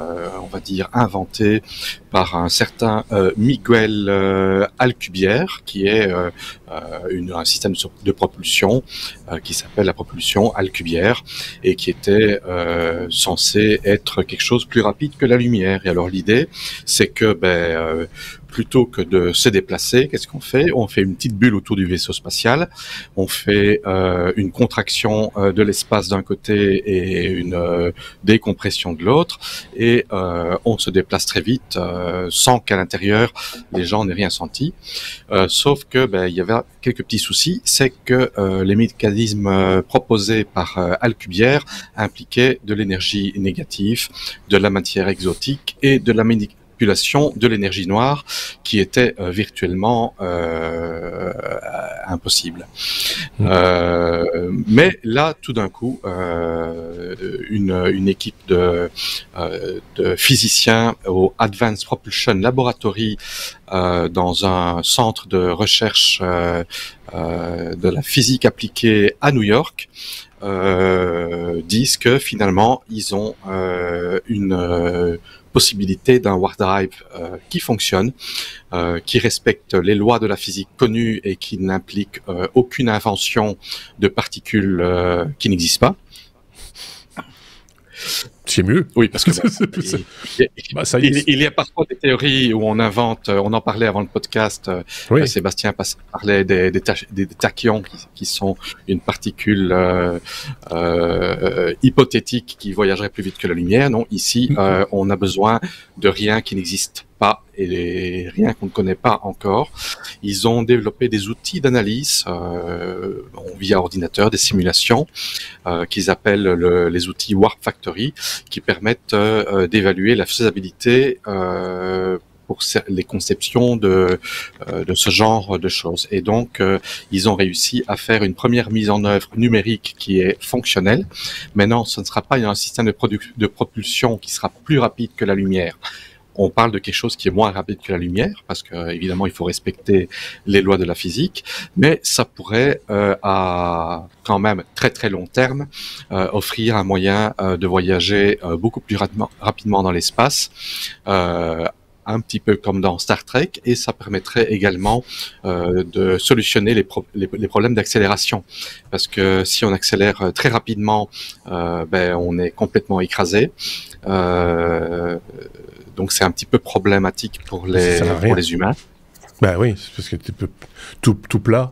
C: on va dire, inventé par un certain Miguel Alcubierre, qui est un système de propulsion qui s'appelle la propulsion Alcubierre et qui était censé être quelque chose de plus rapide que la lumière. Et alors l'idée, c'est que plutôt que de se déplacer, qu'est-ce qu'on fait? On fait une petite bulle autour du vaisseau spatial, on fait une contraction de l'espace d'un côté et une décompression de l'autre, et on se déplace très vite sans qu'à l'intérieur les gens n'aient rien senti. Sauf que il y avait quelques petits soucis, c'est que les mécanismes proposés par Alcubierre impliquaient de l'énergie négative, de la matière exotique et de la manipulation de l'énergie noire qui était virtuellement impossible. Mais là, tout d'un coup, une équipe de physiciens au Advanced Propulsion Laboratory dans un centre de recherche de la physique appliquée à New York disent que finalement ils ont une possibilité d'un warp drive qui fonctionne, qui respecte les lois de la physique connues et qui n'implique aucune invention de particules qui n'existent pas.
A: C'est mieux.
C: Oui, parce que il y a parfois des théories où on invente, on en parlait avant le podcast, oui. Sébastien parlait des tachyons qui sont une particule hypothétique qui voyagerait plus vite que la lumière. Non, ici, on a besoin de rien qui n'existe pas et rien qu'on ne connaît pas encore. Ils ont développé des outils d'analyse via ordinateur, des simulations qu'ils appellent les outils Warp Factory, qui permettent d'évaluer la faisabilité pour les conceptions de ce genre de choses. Et donc, ils ont réussi à faire une première mise en œuvre numérique qui est fonctionnelle. Maintenant, ce ne sera pas un système de propulsion qui sera plus rapide que la lumière. On parle de quelque chose qui est moins rapide que la lumière, parce que évidemment il faut respecter les lois de la physique, mais ça pourrait à quand même très très long terme offrir un moyen de voyager beaucoup plus rapidement dans l'espace, un petit peu comme dans Star Trek, et ça permettrait également de solutionner les problèmes d'accélération, parce que si on accélère très rapidement, on est complètement écrasé. Donc c'est un petit peu problématique pour les humains.
A: Ben oui, parce que tu peux tout plat.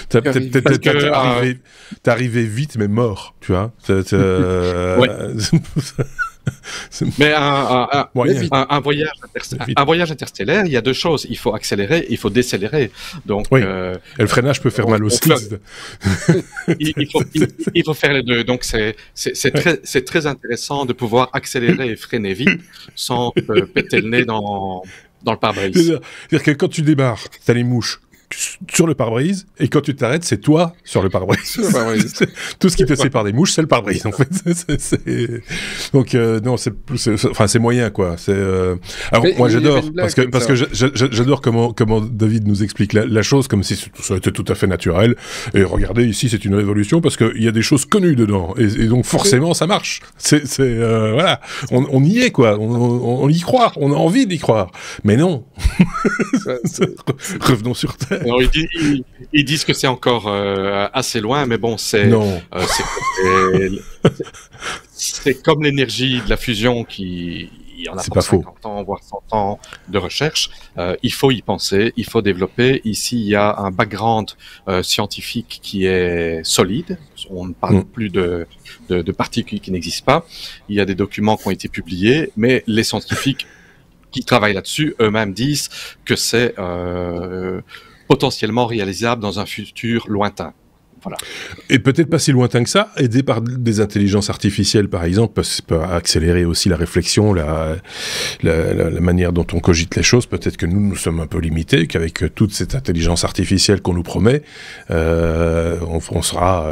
A: T'es arrivé vite mais mort, tu vois. Ouais.
C: Mais un voyage interstellaire, il y a deux choses. Il faut accélérer, il faut décélérer. Donc,
A: oui. Et le freinage peut faire mal aussi.
C: Il faut faire les deux. Donc, c'est très intéressant de pouvoir accélérer et freiner vite sans péter le nez dans le pare-brise.
A: C'est-à-dire que quand tu démarres, t'as les mouches sur le pare-brise, et quand tu t'arrêtes, c'est toi sur le pare-brise. Tout ce qui te sépare des mouches, c'est le pare-brise, en fait. Donc, non, c'est moyen, quoi. Alors, moi, j'adore, parce que j'adore comment David nous explique la chose, comme si ça était tout à fait naturel. Et regardez, ici, c'est une révolution, parce qu'il y a des choses connues dedans. Et donc, forcément, ça marche. Voilà. On y est, quoi. On y croit. On a envie d'y croire. Mais non. Revenons sur Terre.
C: Alors, ils disent que c'est encore assez loin, mais bon, c'est comme l'énergie de la fusion qui en a pour 50 ans, voire 100 ans de recherche. Il faut y penser, il faut développer. Ici, il y a un background scientifique qui est solide. On ne parle plus de particules qui n'existent pas. Il y a des documents qui ont été publiés, mais les scientifiques qui travaillent là-dessus, eux-mêmes disent que c'est potentiellement réalisable dans un futur lointain. voilà.
A: Et peut-être pas si lointain que ça, aidé par des intelligences artificielles, par exemple, parce que ça peut accélérer aussi la réflexion, la manière dont on cogite les choses. Peut-être que nous sommes un peu limités, qu'avec toute cette intelligence artificielle qu'on nous promet, on sera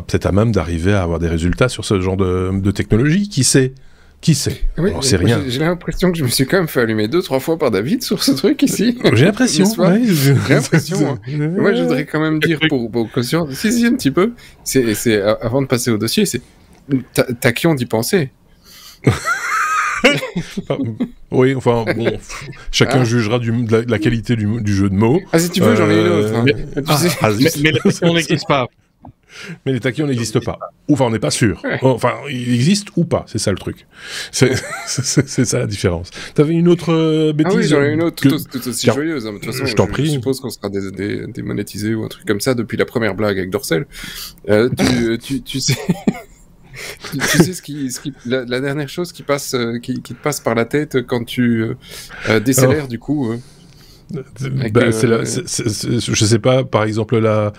A: peut-être à même d'arriver à avoir des résultats sur ce genre de technologie. Qui sait ? Qui sait ?
B: Oui,
A: on sait rien.
B: J'ai l'impression que je me suis quand même fait allumer 2-3 fois par David sur ce truc ici.
A: J'ai l'impression.
B: Ouais, j'ai l'impression. Hein. Moi, je voudrais quand même dire pour caution, si, un petit peu. C'est avant de passer au dossier, c'est t'as qui on d'y penser.
A: Oui, enfin bon, chacun jugera de la qualité du jeu de mots.
B: Ah, si tu veux, j'en ai une autre. Hein.
C: Mais la question n'existe pas.
A: Mais les tachyons n'existent pas. Enfin, on n'est pas sûr. Enfin, ils existent ou pas, c'est ça le truc. C'est ça la différence. T'avais une autre bêtise?
B: Ah oui, j'en ai une autre tout aussi joyeuse. Hein. De toute façon,
A: je t'en prie.
B: Je suppose qu'on sera démonétisé ou un truc comme ça depuis la première blague avec Dorsel. Tu sais... tu sais la dernière chose qui te passe par la tête quand tu décélères du coup
A: je sais pas, par exemple la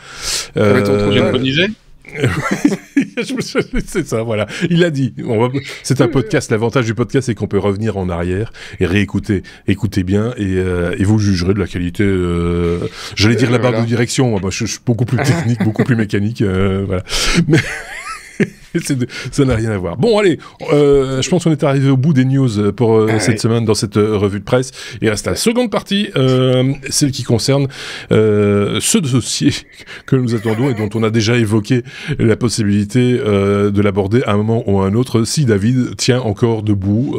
A: c'est ça, voilà. Il a dit. C'est un podcast. L'avantage du podcast, c'est qu'on peut revenir en arrière et réécouter. Écoutez bien et vous jugerez de la qualité. J'allais dire la barre de direction. Moi, je suis beaucoup plus technique, beaucoup plus mécanique. Voilà. Mais ça n'a rien à voir. Bon, allez, je pense qu'on est arrivé au bout des news pour cette semaine dans cette revue de presse. Il reste la seconde partie, celle qui concerne ce dossier que nous attendons et dont on a déjà évoqué la possibilité de l'aborder à un moment ou à un autre si David tient encore debout.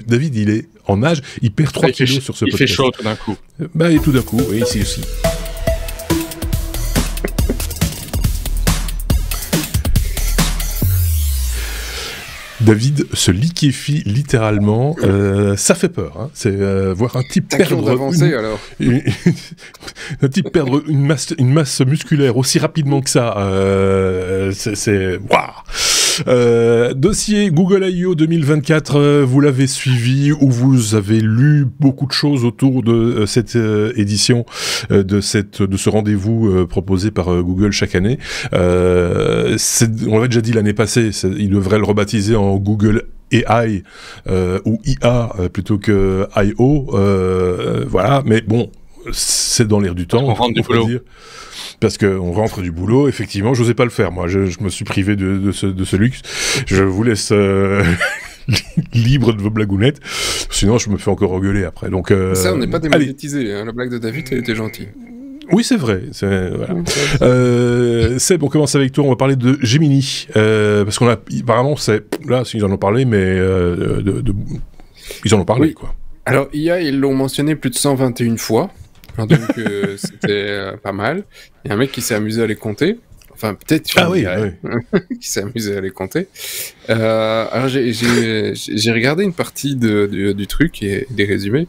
A: David, il est en âge, il perd 3 kilos sur ce podcast.
C: Il fait chaud tout d'un coup.
A: Et tout d'un coup, oui, ici aussi. David se liquéfie littéralement. Ça fait peur. Hein. C'est voir un type perdre un type perdre une masse musculaire aussi rapidement que ça. C'est waouh. Dossier Google I.O. 2024. Vous l'avez suivi ou vous avez lu beaucoup de choses autour de cette édition de ce rendez-vous proposé par Google chaque année. On l'avait déjà dit l'année passée. Il devrait le rebaptiser en Google AI ou IA plutôt que I.O. Voilà, mais bon, c'est dans l'air du temps.
C: On rentre du boulot. Dire.
A: Parce qu'on rentre du boulot, effectivement, j'osais pas le faire, moi, je me suis privé de ce luxe. Je vous laisse libre de vos blagounettes, sinon je me fais encore engueuler après. Donc,
B: ça, on n'est pas démonétisé, hein, la blague de David, elle était gentille.
A: Oui, c'est vrai. Voilà. Seb, on commence avec toi. On va parler de Gemini. Parce qu'on a... Apparemment, là, ils en ont parlé, mais... ils en ont parlé, oui. Quoi.
B: Alors, IA, ils l'ont mentionné plus de 121 fois. Alors, donc, c'était pas mal. Il y a un mec qui s'est amusé à les compter. Enfin, peut-être
A: oui.
B: qui s'est amusé à les compter. Alors, j'ai regardé une partie du truc et des résumés.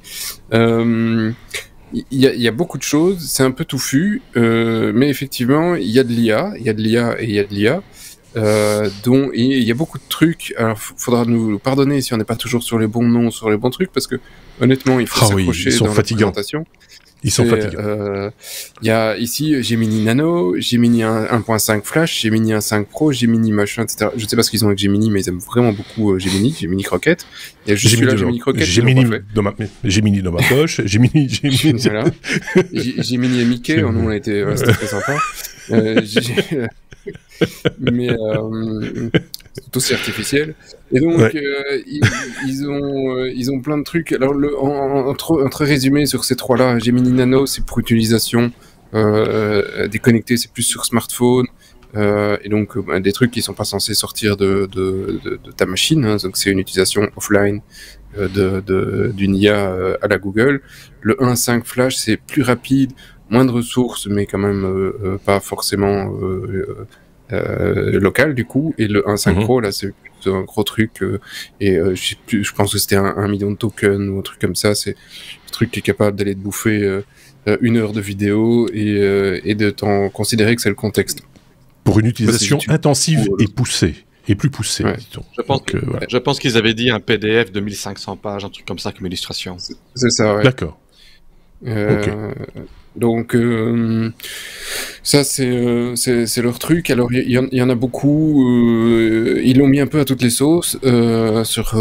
B: Il y a beaucoup de choses, c'est un peu touffu, mais effectivement, il y a de l'IA, il y a de l'IA et il y a de l'IA, dont il y a beaucoup de trucs. Alors, faudra nous pardonner si on n'est pas toujours sur les bons noms, sur les bons trucs, parce que honnêtement, il faut s'accrocher dans la présentation.
A: Ils sont fatigants.
B: Il y a ici Gemini Nano, Gemini 1.5 Flash, Gemini 1.5 Pro, Gemini machin, etc. Je ne sais pas ce qu'ils ont avec Gemini, mais ils aiment vraiment beaucoup Gemini Croquette. Il y a juste celui-là, Gemini Croquette.
A: Gemini dans ma poche, Gemini.
B: Voilà. Gemini et Mickey, nous on a été, c'était très sympa. Mais c'est aussi artificiel. Et donc ils ont plein de trucs. Alors entre résumés sur ces trois-là, Gemini Nano c'est pour utilisation déconnectée, c'est plus sur smartphone. Et donc des trucs qui sont pas censés sortir de ta machine, hein, donc c'est une utilisation offline d'une IA à la Google. Le 1.5 Flash c'est plus rapide, moins de ressources, mais quand même pas forcément local du coup. Et le 1.5 Pro là c'est un gros truc je pense que c'était 1 million de tokens ou un truc comme ça. C'est un truc qui est capable d'aller te bouffer 1 heure de vidéo et de t'en considérer que c'est le contexte.
A: Pour une utilisation intensive et poussée. Et plus poussée, dit-on.
C: Je pense qu'ils avaient dit un PDF de 1500 pages, un truc comme ça comme illustration.
B: C'est ça, ouais.
A: D'accord. Ok.
B: Donc ça c'est leur truc. Alors il y en a beaucoup. Ils l'ont mis un peu à toutes les sauces sur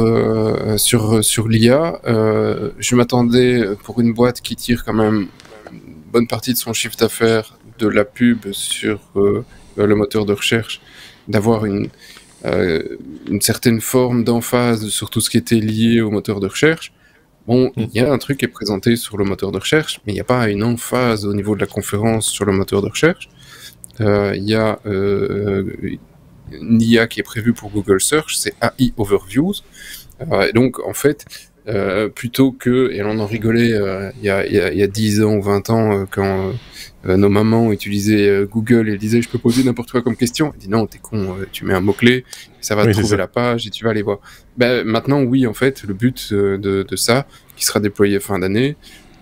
B: l'IA. Je m'attendais pour une boîte qui tire quand même une bonne partie de son chiffre d'affaires de la pub sur le moteur de recherche, d'avoir une certaine forme d'emphase sur tout ce qui était lié au moteur de recherche. Bon, il y a un truc qui est présenté sur le moteur de recherche, mais il n'y a pas une emphase au niveau de la conférence sur le moteur de recherche. Il y a une IA qui est prévue pour Google Search, c'est AI Overviews. Et donc, en fait, plutôt que, et on en rigolait il y a 10 ans ou 20 ans, quand nos mamans utilisaient Google et disaient « je peux poser n'importe quoi comme question », elle dit « non, t'es con, tu mets un mot-clé, ça va trouver la page et tu vas aller voir ». Ben, maintenant, oui, en fait, le but de ça, qui sera déployé fin d'année,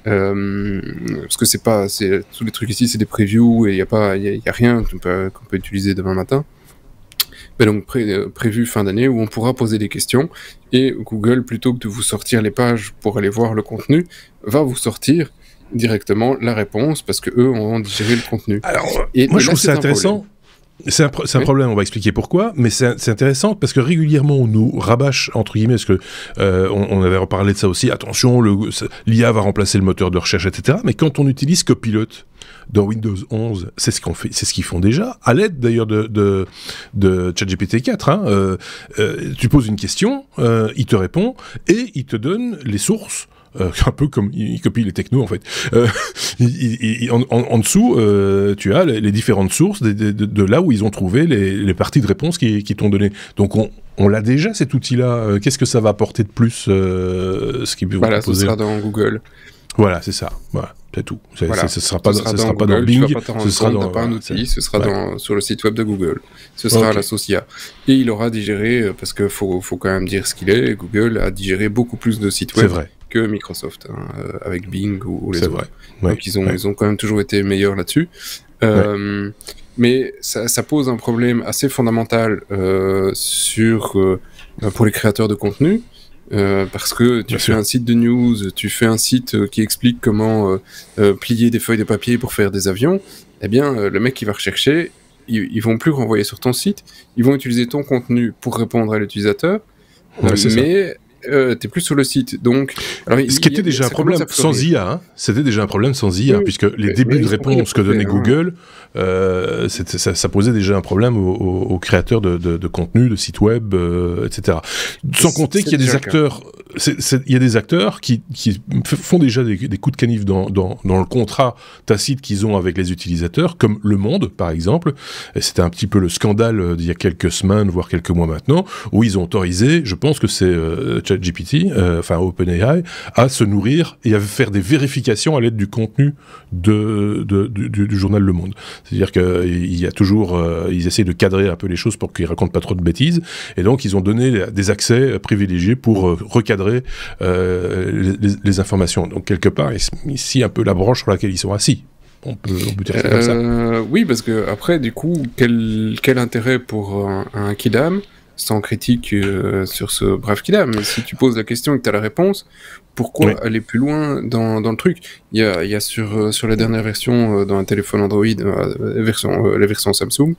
B: parce que tous les trucs ici, c'est des previews et il y a rien qu'on peut utiliser demain matin. Ben donc prévu fin d'année où on pourra poser des questions et Google, plutôt que de vous sortir les pages pour aller voir le contenu, va vous sortir directement la réponse parce que eux ont digéré le contenu.
A: Alors, moi je trouve ça intéressant. C'est un problème, on va expliquer pourquoi, mais c'est intéressant parce que régulièrement on nous rabâche, entre guillemets, parce que on avait reparlé de ça aussi, attention, l'IA va remplacer le moteur de recherche, etc. Mais quand on utilise Copilot dans Windows 11, c'est ce qu'on fait, c'est ce qu'ils font déjà, à l'aide d'ailleurs de ChatGPT 4. Tu poses une question, il te répond et il te donne les sources. Un peu comme il copie les technos en fait. En dessous, tu as les différentes sources de là où ils ont trouvé les parties de réponse qui t'ont donné. Donc on l'a déjà cet outil-là. Qu'est-ce que ça va apporter de plus ce qui peut vous proposer?
B: Ce sera dans Google.
A: Voilà, c'est ça. Voilà, c'est tout. Ce sera pas
B: dans
A: dans Bing.
B: Ce sera dans pas un outil. Ce sera sur le site web de Google. Ce sera à la sauce IA. Et il aura digéré, parce que faut quand même dire ce qu'il est. Google a digéré beaucoup plus de sites web que Microsoft, avec Bing ou les autres. Donc ils ont quand même toujours été meilleurs là-dessus. Mais ça pose un problème assez fondamental pour les créateurs de contenu. Parce que tu fais un site de news, tu fais un site qui explique comment plier des feuilles de papier pour faire des avions, eh bien le mec qui va rechercher, ils vont plus renvoyer sur ton site, ils vont utiliser ton contenu pour répondre à l'utilisateur, mais t'es plus sur le site. Donc,
A: ce qui était déjà un problème sans IA, c'était déjà un problème sans IA, puisque les débuts de réponse que donnait Google, ça posait déjà un problème aux créateurs de contenu, de sites web, etc. Sans compter qu'il y a des acteurs, il y a des acteurs qui font déjà des coups de canif dans le contrat tacite qu'ils ont avec les utilisateurs, comme Le Monde, par exemple. Et c'était un petit peu le scandale d'il y a quelques semaines, voire quelques mois maintenant, où ils ont autorisé, je pense que c'est ChatGPT, OpenAI, à se nourrir et à faire des vérifications à l'aide du contenu du journal Le Monde. C'est-à-dire qu'il y a toujours, ils essaient de cadrer un peu les choses pour qu'ils racontent pas trop de bêtises, et donc ils ont donné des accès privilégiés pour recadrer les informations. Donc quelque part, ici un peu la branche sur laquelle ils sont assis. On peut dire ça comme ça.
B: Oui, parce que après, du coup, quel intérêt pour un Kidam, sans critique sur ce brave Kidam, mais si tu poses la question et que tu as la réponse, pourquoi aller plus loin dans le truc? Il y a sur la dernière version d'un téléphone Android, la version Samsung,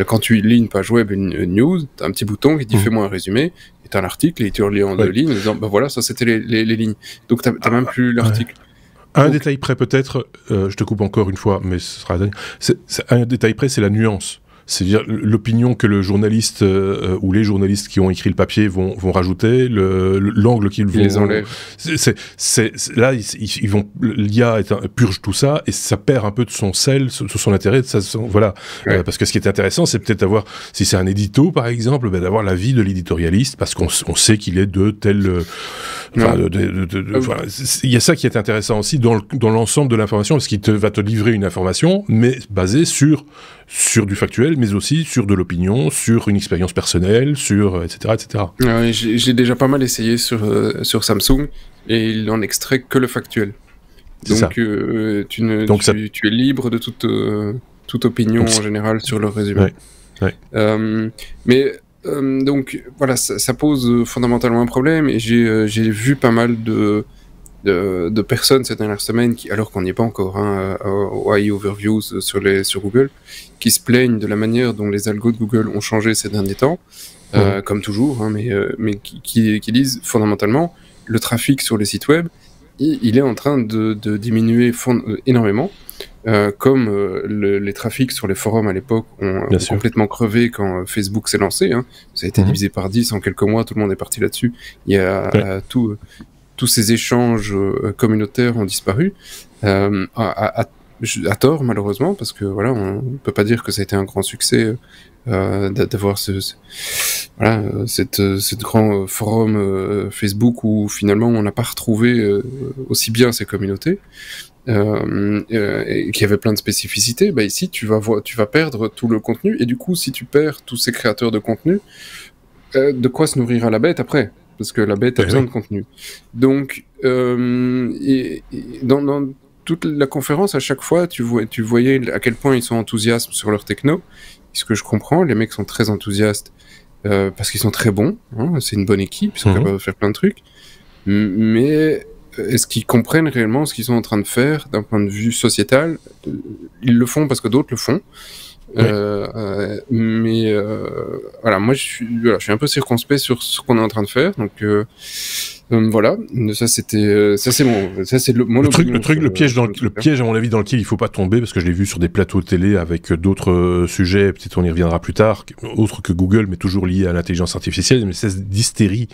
B: quand tu lis une page web, une news, tu as un petit bouton qui dit fais-moi un résumé, et tu as l'article, et tu relis en 2 lignes, en disant voilà, ça c'était les lignes. Donc tu n'as même plus l'article.
A: Un détail près peut-être, je te coupe encore une fois, mais ce sera un détail près, c'est la nuance. C'est-à-dire l'opinion que le journaliste ou les journalistes qui ont écrit le papier vont rajouter, l'angle qu'ils vont...
B: Ils les enlèvent.
A: Là, ils vont... L'IA purge tout ça et ça perd un peu de son sel, de son intérêt. Voilà. Parce que ce qui est intéressant, c'est peut-être d'avoir, si c'est un édito par exemple, d'avoir l'avis de l'éditorialiste parce qu'on sait qu'il est de tel... il y a ça qui est intéressant aussi dans l'ensemble de l'information, parce qu'il va te livrer une information, mais basée sur du factuel, mais aussi sur de l'opinion, sur une expérience personnelle, etc.
B: J'ai déjà pas mal essayé sur Samsung, et il n'en extrait que le factuel. Donc tu es libre de toute opinion en général sur le résumé. Donc voilà, ça pose fondamentalement un problème, et j'ai vu pas mal de personnes ces dernières semaines, alors qu'on n'y est pas encore au AI Overviews sur Google, qui se plaignent de la manière dont les algos de Google ont changé ces derniers temps, comme toujours, hein, mais qui disent fondamentalement le trafic sur les sites web, il est en train de diminuer énormément. Comme les trafics sur les forums à l'époque ont complètement crevé quand Facebook s'est lancé, hein. Ça a été divisé par 10 en quelques mois, tout le monde est parti là-dessus. Il y a tous ces échanges communautaires ont disparu, à tort malheureusement, parce que voilà, on peut pas dire que ça a été un grand succès d'avoir cette grand forum Facebook où finalement on n'a pas retrouvé aussi bien ces communautés. Et qui avait plein de spécificités, bah ici tu vas perdre tout le contenu, et du coup si tu perds tous ces créateurs de contenu, de quoi se nourrira la bête après, parce que la bête a besoin de contenu. Donc dans toute la conférence, à chaque fois tu voyais à quel point ils sont enthousiastes sur leur techno. Ce que je comprends, les mecs sont très enthousiastes parce qu'ils sont très bons, hein, c'est une bonne équipe, ils sont capables de faire plein de trucs, mais est-ce qu'ils comprennent réellement ce qu'ils sont en train de faire d'un point de vue sociétal? Ils le font parce que d'autres le font. Mais voilà, moi je suis un peu circonspect sur ce qu'on est en train de faire. Donc voilà, ça c'est
A: le piège à mon avis dans lequel il faut pas tomber, parce que je l'ai vu sur des plateaux de télé avec d'autres sujets, peut-être on y reviendra plus tard, autres que Google, mais toujours liés à l'intelligence artificielle, mais c'est d'hystérie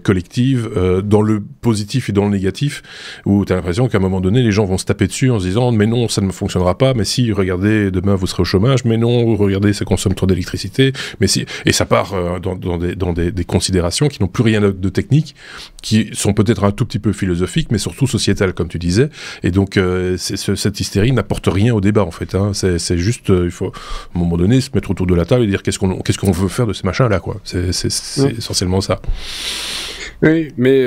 A: collective dans le positif et dans le négatif, où tu as l'impression qu'à un moment donné les gens vont se taper dessus en se disant mais non, ça ne fonctionnera pas, mais si, regardez, demain vous serez au chômage, mais non, regardez, ça consomme trop d'électricité, mais si, et ça part dans des considérations qui n'ont plus rien de technique, qui sont peut-être un tout petit peu philosophiques, mais surtout sociétales, comme tu disais. Et donc, cette hystérie n'apporte rien au débat, en fait. Hein. C'est juste, il faut, à un moment donné, se mettre autour de la table et dire qu'est-ce qu'on veut faire de ces machins-là, quoi. C'est essentiellement ça.
B: Oui, mais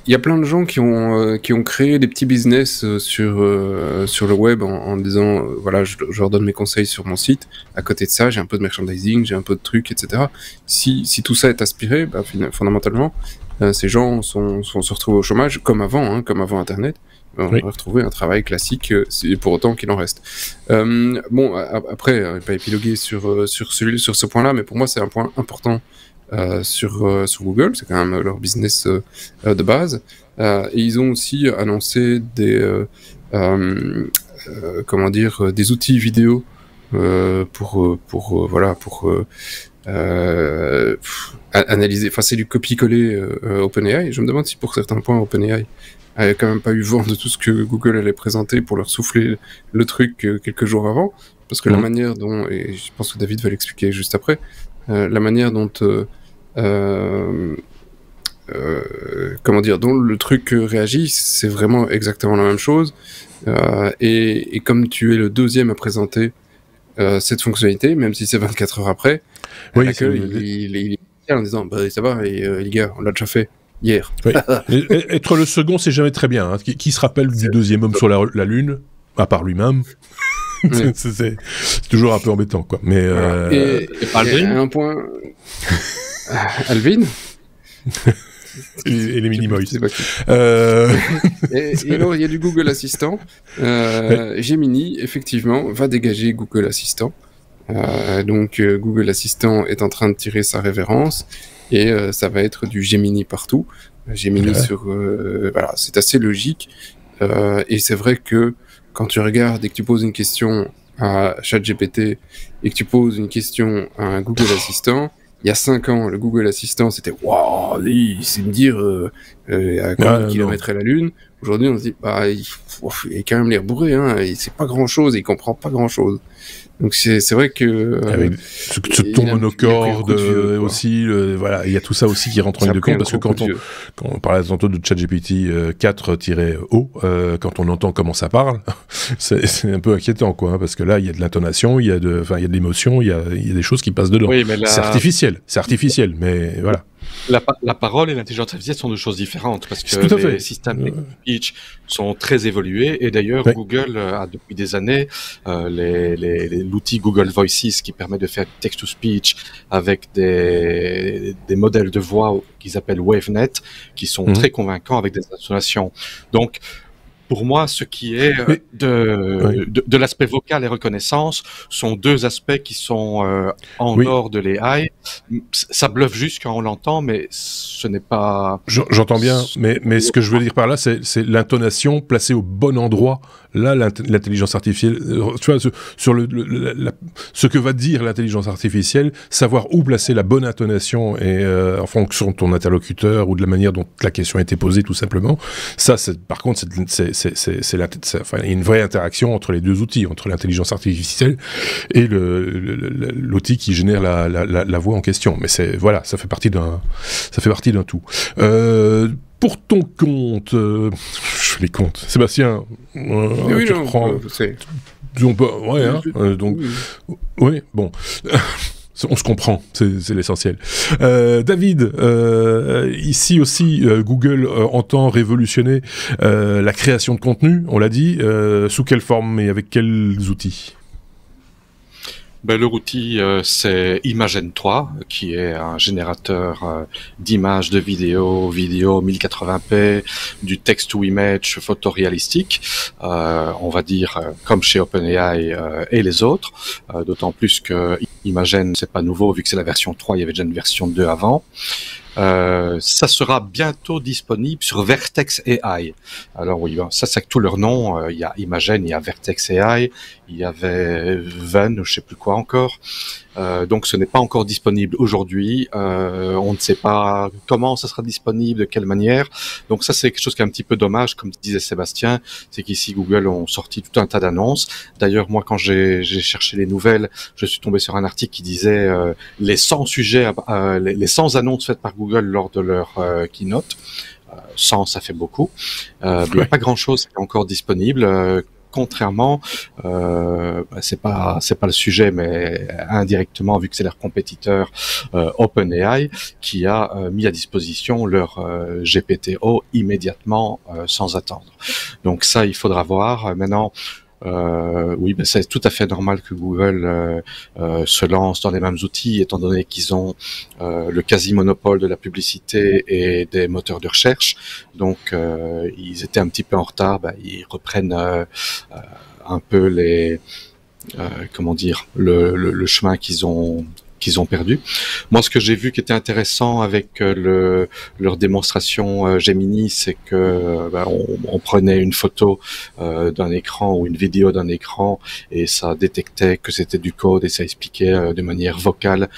B: il y a plein de gens qui ont créé des petits business sur le web en disant voilà, je leur donne mes conseils sur mon site. À côté de ça, j'ai un peu de merchandising, j'ai un peu de trucs, etc. Si tout ça est aspiré, bah, fondamentalement, ces gens se retrouvent au chômage comme avant Internet. On va retrouver un travail classique, pour autant qu'il en reste. Bon, après, pas épiloguer sur ce point-là, mais pour moi, c'est un point important. Sur Google, c'est quand même leur business de base. Et ils ont aussi annoncé des outils vidéo pour analyser. Enfin, c'est du copier-coller OpenAI. Je me demande si pour certains points OpenAI avait quand même pas eu vent de tout ce que Google allait présenter pour leur souffler le truc quelques jours avant, parce que la manière dont, et je pense que David va l'expliquer juste après, la manière dont dont le truc réagit, c'est vraiment exactement la même chose. Et comme tu es le deuxième à présenter cette fonctionnalité, même si c'est 24 heures après, il est en disant bah, ça va, les gars, on l'a déjà fait hier.
A: Oui. Être le second, c'est jamais très bien. Hein. Qui se rappelle du deuxième homme sur la Lune, à part lui-même? C'est toujours un peu embêtant, quoi. Mais
B: et un point. Alvin
A: et les Minimoys.
B: Et alors, il y a du Google Assistant. Gemini, effectivement, va dégager Google Assistant. Donc, Google Assistant est en train de tirer sa révérence et ça va être du Gemini partout. Gemini voilà, c'est assez logique. Et c'est vrai que quand tu regardes et que tu poses une question à ChatGPT et que tu poses une question à un Google Assistant, il y a 5 ans, le Google Assistant, c'était waouh, c'est me dire à combien de kilomètres est la Lune. Aujourd'hui, on se dit bah il a quand même l'air bourré, hein, c'est pas grand chose, il comprend pas grand chose. Donc c'est vrai que
A: avec ce ton monocorde aussi, voilà, il y a tout ça aussi qui rentre en ligne de compte, parce que quand on parlait tantôt de ChatGPT 4-O, quand on entend comment ça parle, c'est un peu inquiétant, quoi, hein, parce que là il y a de l'intonation, il y a de l'émotion, il y a des choses qui passent dedans. Oui, mais là... c'est artificiel, mais voilà.
C: La parole et l'intelligence artificielle sont deux choses différentes parce que les systèmes de speech sont très évolués et d'ailleurs Google a depuis des années l'outil Google Voices qui permet de faire text-to-speech avec des modèles de voix qu'ils appellent WaveNet qui sont très convaincants avec des intonations. Donc pour moi, ce qui est de l'aspect vocal et reconnaissance sont deux aspects qui sont en dehors de l'AI. Ça bluffe juste quand on l'entend, mais ce n'est pas...
A: J'entends bien, mais ce que je veux dire par là, c'est l'intonation placée au bon endroit. Là, l'intelligence artificielle, tu vois, sur ce que va dire l'intelligence artificielle, savoir où placer la bonne intonation et en fonction de ton interlocuteur ou de la manière dont la question a été posée, tout simplement. Ça, par contre, il y a une vraie interaction entre les deux outils, entre l'intelligence artificielle et l'outil qui génère la voix en question. Mais voilà, ça fait partie d'un tout. Pour ton compte, je fais les comptes. Sébastien, tu reprends. Oui, bon. On se comprend, c'est l'essentiel. David, ici aussi, Google entend révolutionner la création de contenu, on l'a dit. Sous quelle forme et avec quels outils ?
C: Leur outil, c'est Imagen 3, qui est un générateur d'images, de vidéo 1080p, du text-to-image photoréalistique, on va dire comme chez OpenAI et les autres, d'autant plus que Imagen, c'est pas nouveau, vu que c'est la version 3, il y avait déjà une version 2 avant. Ça sera bientôt disponible sur Vertex AI. Alors oui, ça c'est tout leur nom. Il y a Imagen, il y a Vertex AI, il y avait Ven, je sais plus quoi encore. Donc ce n'est pas encore disponible aujourd'hui. On ne sait pas comment ça sera disponible, de quelle manière. Donc ça c'est quelque chose qui est un petit peu dommage, comme disait Sébastien, c'est qu'ici Google ont sorti tout un tas d'annonces. D'ailleurs moi quand j'ai cherché les nouvelles, je suis tombé sur un article qui disait les 100 sujets, les 100 annonces faites par Google lors de leur keynote. 100 ça fait beaucoup. Il n'y a pas grand chose qui est encore disponible. Contrairement, c'est pas le sujet, mais indirectement, vu que c'est leur compétiteur OpenAI, qui a mis à disposition leur GPT-O immédiatement, sans attendre. Donc ça, il faudra voir. Maintenant, oui, c'est tout à fait normal que Google se lance dans les mêmes outils, étant donné qu'ils ont le quasi-monopole de la publicité et des moteurs de recherche. Donc, ils étaient un petit peu en retard. Ils reprennent un peu le chemin qu'ils ont perdu. Moi, ce que j'ai vu qui était intéressant avec leur démonstration Gemini, c'est que on prenait une photo d'un écran ou une vidéo d'un écran et ça détectait que c'était du code et ça expliquait de manière vocale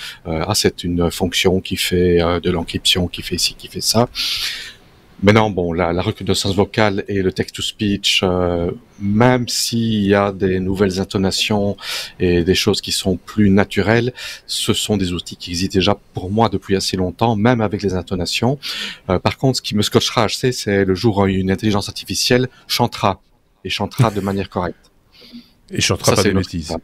C: c'est une fonction qui fait de l'encryption, qui fait ci, qui fait ça. Maintenant, bon, la reconnaissance vocale et le text-to-speech, même s'il y a des nouvelles intonations et des choses qui sont plus naturelles, ce sont des outils qui existent déjà pour moi depuis assez longtemps, même avec les intonations. Par contre, ce qui me scotchera, c'est le jour où une intelligence artificielle chantera, et chantera de manière correcte.
A: Et chantera pas de bêtises.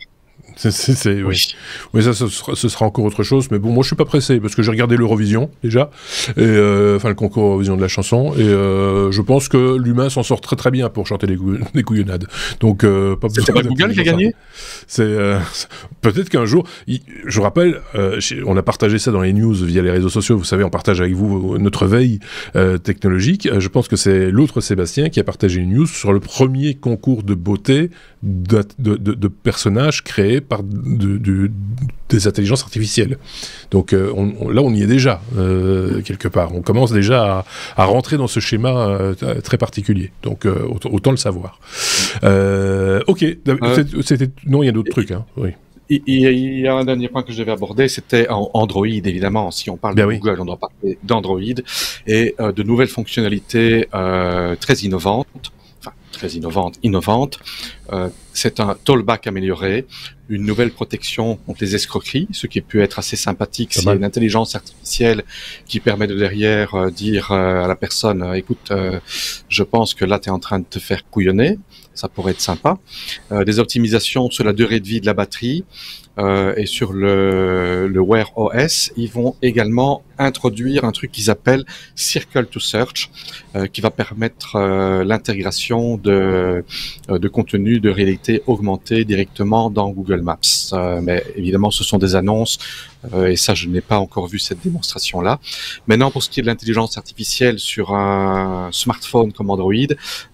A: Oui, ça ce sera encore autre chose, mais bon, moi je suis pas pressé parce que j'ai regardé l'Eurovision déjà, et le concours Eurovision de la chanson, et je pense que l'humain s'en sort très très bien pour chanter des couillonnades. Donc
C: c'était pas Google qui a gagné.
A: C'est peut-être qu'un jour, je rappelle, on a partagé ça dans les news via les réseaux sociaux. Vous savez, on partage avec vous notre veille technologique. Je pense que c'est l'autre Sébastien qui a partagé une news sur le premier concours de beauté de personnages créés par des intelligences artificielles. Donc là, on y est déjà, quelque part. On commence déjà à rentrer dans ce schéma très particulier. Donc autant le savoir. Ok, non, il y a d'autres trucs. Hein. Oui.
C: Il y a un dernier point que je devais aborder, c'était Android, évidemment. Si on parle de Google, on doit parler d'Android et de nouvelles fonctionnalités très innovantes. C'est un tollback amélioré, une nouvelle protection contre les escroqueries, ce qui peut être assez sympathique. C'est une intelligence artificielle qui permet de derrière dire à la personne écoute, je pense que là tu es en train de te faire couillonner, ça pourrait être sympa. Des optimisations sur la durée de vie de la batterie, et sur le Wear OS, ils vont également introduire un truc qu'ils appellent Circle to Search, qui va permettre l'intégration de contenu de réalité augmentée directement dans Google Maps. Mais évidemment, ce sont des annonces, et ça, je n'ai pas encore vu cette démonstration-là. Maintenant, pour ce qui est de l'intelligence artificielle sur un smartphone comme Android,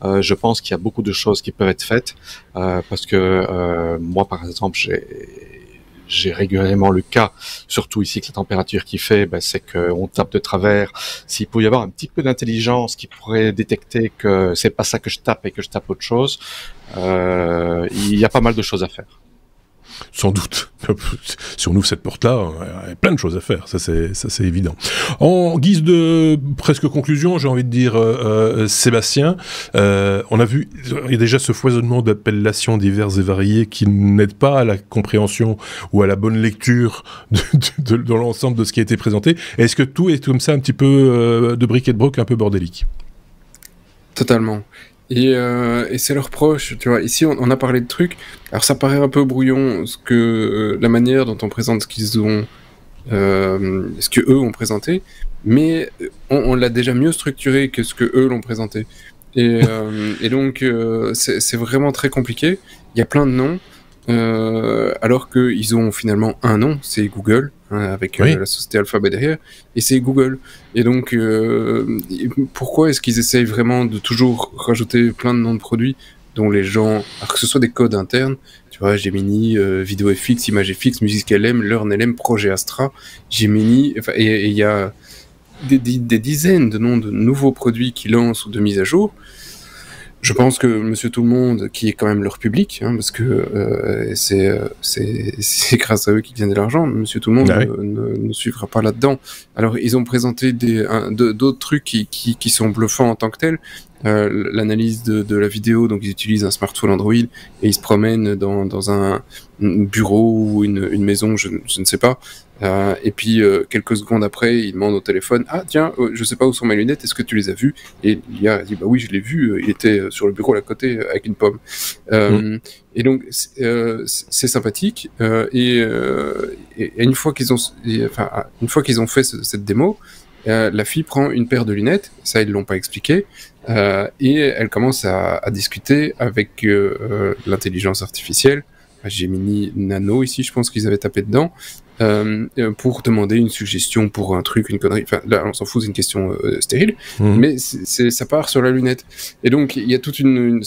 C: je pense qu'il y a beaucoup de choses qui peuvent être faites, parce que moi, par exemple, j'ai régulièrement le cas, surtout ici que la température qu'il fait, c'est qu'on tape de travers. S'il peut y avoir un petit peu d'intelligence qui pourrait détecter que c'est pas ça que je tape et que je tape autre chose, il y a pas mal de choses à faire.
A: Sans doute. Si on ouvre cette porte-là, il y a plein de choses à faire, ça c'est évident. En guise de presque conclusion, j'ai envie de dire, Sébastien, on a vu, il y a déjà ce foisonnement d'appellations diverses et variées qui n'aident pas à la compréhension ou à la bonne lecture de l'ensemble de ce qui a été présenté. Est-ce que tout est comme ça un petit peu de bric et de broc, un peu bordélique?
B: Totalement. Et c'est leur reproche, tu vois. Ici, on a parlé de trucs. Alors, ça paraît un peu brouillon, la manière dont on présente ce qu'ils ont, ce que eux ont présenté, mais on l'a déjà mieux structuré que ce que eux l'ont présenté. Et donc, c'est vraiment très compliqué. Il y a plein de noms, alors qu'ils ont finalement un nom, c'est Google, avec la société Alphabet derrière, et c'est Google. Et donc, pourquoi est-ce qu'ils essayent vraiment de toujours rajouter plein de noms de produits dont les gens, alors que ce soit des codes internes, tu vois, Gemini, VideoFX, ImageFX, MusicLM, LearnLM, Projet Astra, Gemini, et il y a des dizaines de noms de nouveaux produits qui lancent ou de mise à jour. Je pense que Monsieur Tout-le-Monde, qui est quand même leur public, parce que c'est grâce à eux qu'ils gagnent de l'argent, Monsieur Tout-le-Monde ne suivra pas là-dedans. Alors, ils ont présenté d'autres trucs qui sont bluffants en tant que tels. L'analyse de la vidéo, donc ils utilisent un smartphone Android et ils se promènent dans un bureau ou une maison, je ne sais pas. Et puis quelques secondes après, il demande au téléphone: ah tiens, je sais pas où sont mes lunettes, est-ce que tu les as vues? Et l'IA dit: bah oui, je l'ai vu, il était sur le bureau à côté avec une pomme. Et donc c'est sympathique. Et une fois qu'ils ont fait cette démo, la fille prend une paire de lunettes, ça ils l'ont pas expliqué, et elle commence à discuter avec l'intelligence artificielle, Gemini Nano ici, je pense qu'ils avaient tapé dedans, pour demander une suggestion pour un truc, une connerie. Enfin, là, on s'en fout, c'est une question stérile, mais ça part sur la lunette. Et donc, il y a toute une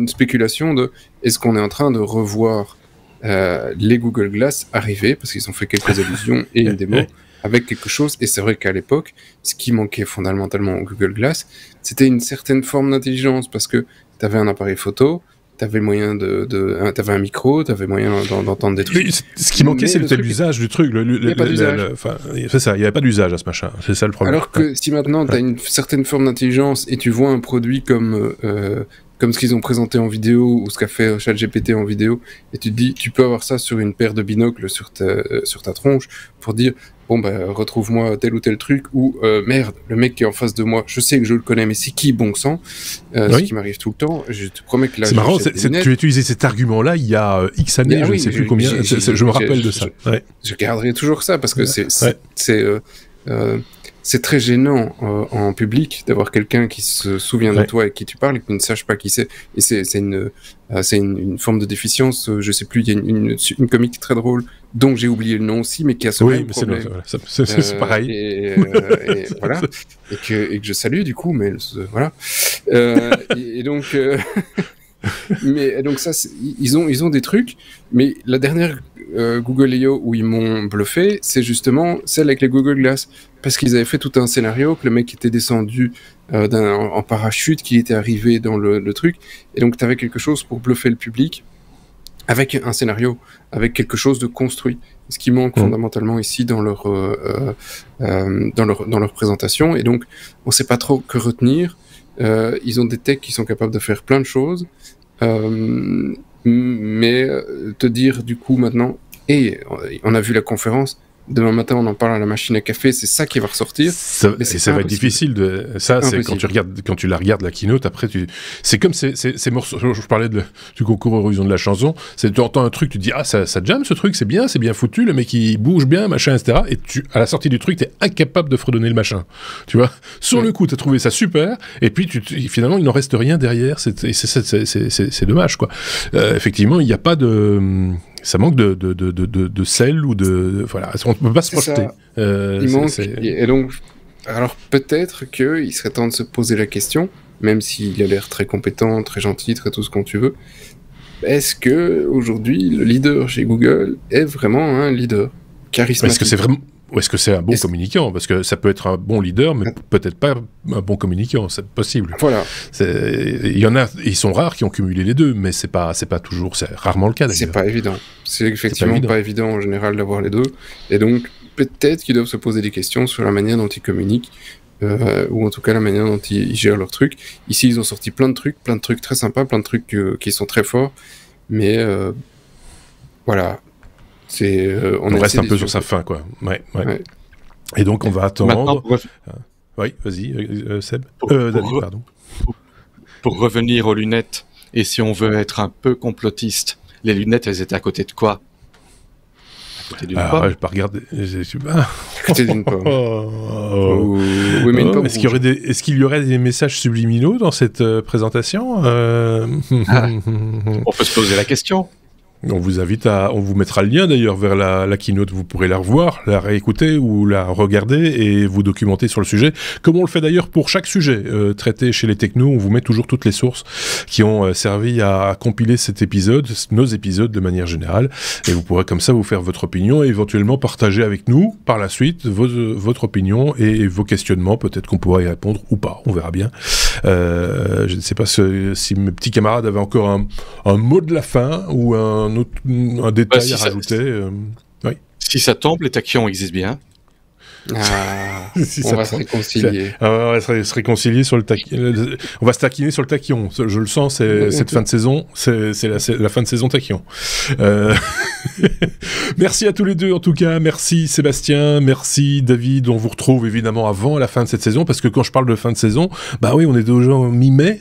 B: spéculation de est-ce qu'on est en train de revoir les Google Glass arriver, parce qu'ils ont fait quelques allusions et une démo avec quelque chose. Et c'est vrai qu'à l'époque, ce qui manquait fondamentalement au Google Glass, c'était une certaine forme d'intelligence, parce que tu avais un appareil photo, t'avais moyen t'avais un micro, t'avais moyen d'entendre des trucs.
A: Ce qui manquait, c'était l'usage du truc. Il n'y a pas d'usage. C'est ça, il n'y avait pas d'usage à ce machin. C'est ça le problème.
B: Alors que si maintenant t'as une certaine forme d'intelligence et tu vois un produit comme ce qu'ils ont présenté en vidéo ou ce qu'a fait ChatGPT en vidéo, et tu te dis, tu peux avoir ça sur une paire de binocles sur ta tronche pour dire, bon retrouve-moi tel ou tel truc, ou merde, le mec qui est en face de moi, je sais que je le connais, mais c'est qui, bon sang, ce qui m'arrive tout le temps. Je te promets que là,
A: c'est marrant, tu as utilisé cet argument-là il y a X années, je ne sais plus combien, je me rappelle de ça.
B: Je garderai toujours ça, parce que c'est très gênant en public d'avoir quelqu'un qui se souvient de toi et qui tu parles et qui ne sache pas qui c'est. Et c'est une forme de déficience. Je sais plus, il y a une comique très drôle dont j'ai oublié le nom aussi, mais qui a ce même problème.
A: C'est pareil.
B: Et voilà. Et que je salue du coup, mais voilà. Et donc... mais donc ça, ils ont des trucs, mais la dernière Google I.O. où ils m'ont bluffé, c'est justement celle avec les Google Glass, parce qu'ils avaient fait tout un scénario, que le mec était descendu en parachute, qu'il était arrivé dans le truc, et donc t'avais quelque chose pour bluffer le public, avec un scénario, avec quelque chose de construit, ce qui manque fondamentalement ici dans leur présentation, et donc on sait pas trop que retenir. Ils ont des techs qui sont capables de faire plein de choses, mais te dire du coup maintenant, on a vu la conférence, demain matin on en parle à la machine à café, c'est ça qui va ressortir.
A: Ça va être difficile de ça. C'est quand tu la regardes la keynote. Après, c'est comme ces morceaux. Je parlais du concours Horizon de la chanson. C'est tu entends un truc, tu te dis ça jamme ce truc, c'est bien foutu, le mec il bouge bien, machin, etc. Et à la sortie du truc, t'es incapable de fredonner le machin. Tu vois, sur le coup, t'as trouvé ça super, et puis finalement il n'en reste rien derrière. C'est dommage, quoi. Effectivement, il n'y a pas de ça manque de sel ou de voilà, on ne peut pas se projeter.
B: Il manque, et donc alors peut-être qu'il serait temps de se poser la question, même s'il a l'air très compétent, très gentil, très tout ce qu'on tu veux. Est-ce que aujourd'hui le leader chez Google est vraiment un leader charismatique?
A: Est-ce que c'est vraiment ou est-ce que c'est un bon communicant? Parce que ça peut être un bon leader, mais peut-être pas un bon communicant, c'est possible.
B: Voilà.
A: Il y en a, ils sont rares qui ont cumulé les deux, mais c'est rarement le cas d'ailleurs.
B: C'est pas évident. C'est effectivement pas évident en général d'avoir les deux. Et donc, peut-être qu'ils doivent se poser des questions sur la manière dont ils communiquent, ou en tout cas la manière dont ils gèrent leurs trucs. Ici, ils ont sorti plein de trucs très sympas, plein de trucs qui sont très forts, mais voilà.
A: On reste un peu sur sa fin, quoi. Ouais. Et donc, on va attendre. Oui, vas-y, Seb. David, pardon.
C: Pour revenir aux lunettes, et si on veut être un peu complotiste, les lunettes, elles étaient à côté de quoi? À côté d'une pomme.
A: Ouais, je peux regarder.
B: À côté d'une pomme. Oui, mais une pomme.
A: Est-ce qu'il y aurait des messages subliminaux dans cette présentation?
C: On peut se poser la question.
A: On vous invite on vous mettra le lien d'ailleurs vers la keynote, vous pourrez la revoir, la réécouter ou la regarder et vous documenter sur le sujet, comme on le fait d'ailleurs pour chaque sujet traité chez les technos. On vous met toujours toutes les sources qui ont servi à compiler nos épisodes de manière générale, et vous pourrez comme ça vous faire votre opinion et éventuellement partager avec nous par la suite votre opinion et vos questionnements. Peut-être qu'on pourra y répondre ou pas, on verra bien. Je ne sais pas si mes petits camarades avaient encore un mot de la fin ou un détail à rajouter. Oui.
C: Si ça tombe, les tachyons existent bien.
B: On va se réconcilier.
A: On va se réconcilier sur le on va se taquiner sur le tachyon. Je le sens, cette fin de saison, c'est la fin de saison tachyon. Merci à tous les deux en tout cas. Merci Sébastien, merci David. On vous retrouve évidemment avant la fin de cette saison, parce que quand je parle de fin de saison, bah oui, on est déjà mi-mai.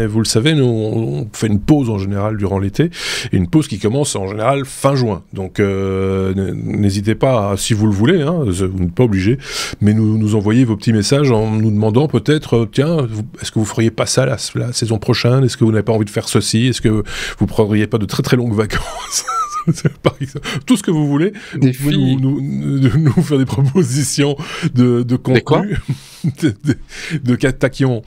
A: Vous le savez, nous on fait une pause en général durant l'été, et une pause qui commence en général fin juin. Donc n'hésitez pas, si vous le voulez, vous n'êtes pas obligé, mais nous envoyer vos petits messages en nous demandant peut-être, tiens, est-ce que vous feriez pas ça la saison prochaine? Est-ce que vous n'avez pas envie de faire ceci? Est-ce que vous prendriez pas de très très longues vacances? Par exemple, tout ce que vous voulez, vous pouvez nous faire des propositions de contenu, de tachyon.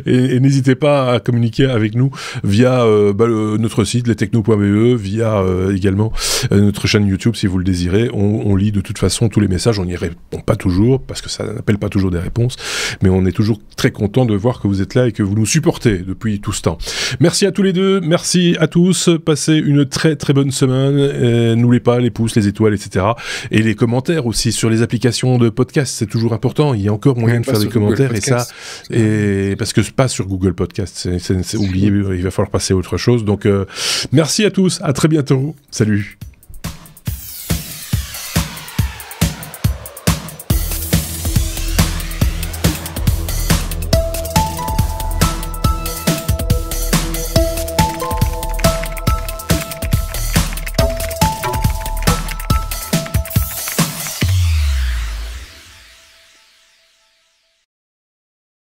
A: Et n'hésitez pas à communiquer avec nous via notre site lestechno.be, via également notre chaîne YouTube si vous le désirez. On lit de toute façon tous les messages, on n'y répond pas toujours parce que ça n'appelle pas toujours des réponses, mais on est toujours très content de voir que vous êtes là et que vous nous supportez depuis tout ce temps. Merci à tous les deux, merci à tous, passez une très très bonne semaine. N'oubliez pas les pouces, les étoiles, etc. Et les commentaires aussi sur les applications de podcast, c'est toujours important. Il y a encore moyen de faire des commentaires et parce que c'est pas sur Google Podcast, c'est oublié, il va falloir passer à autre chose. Donc merci à tous, à très bientôt, salut.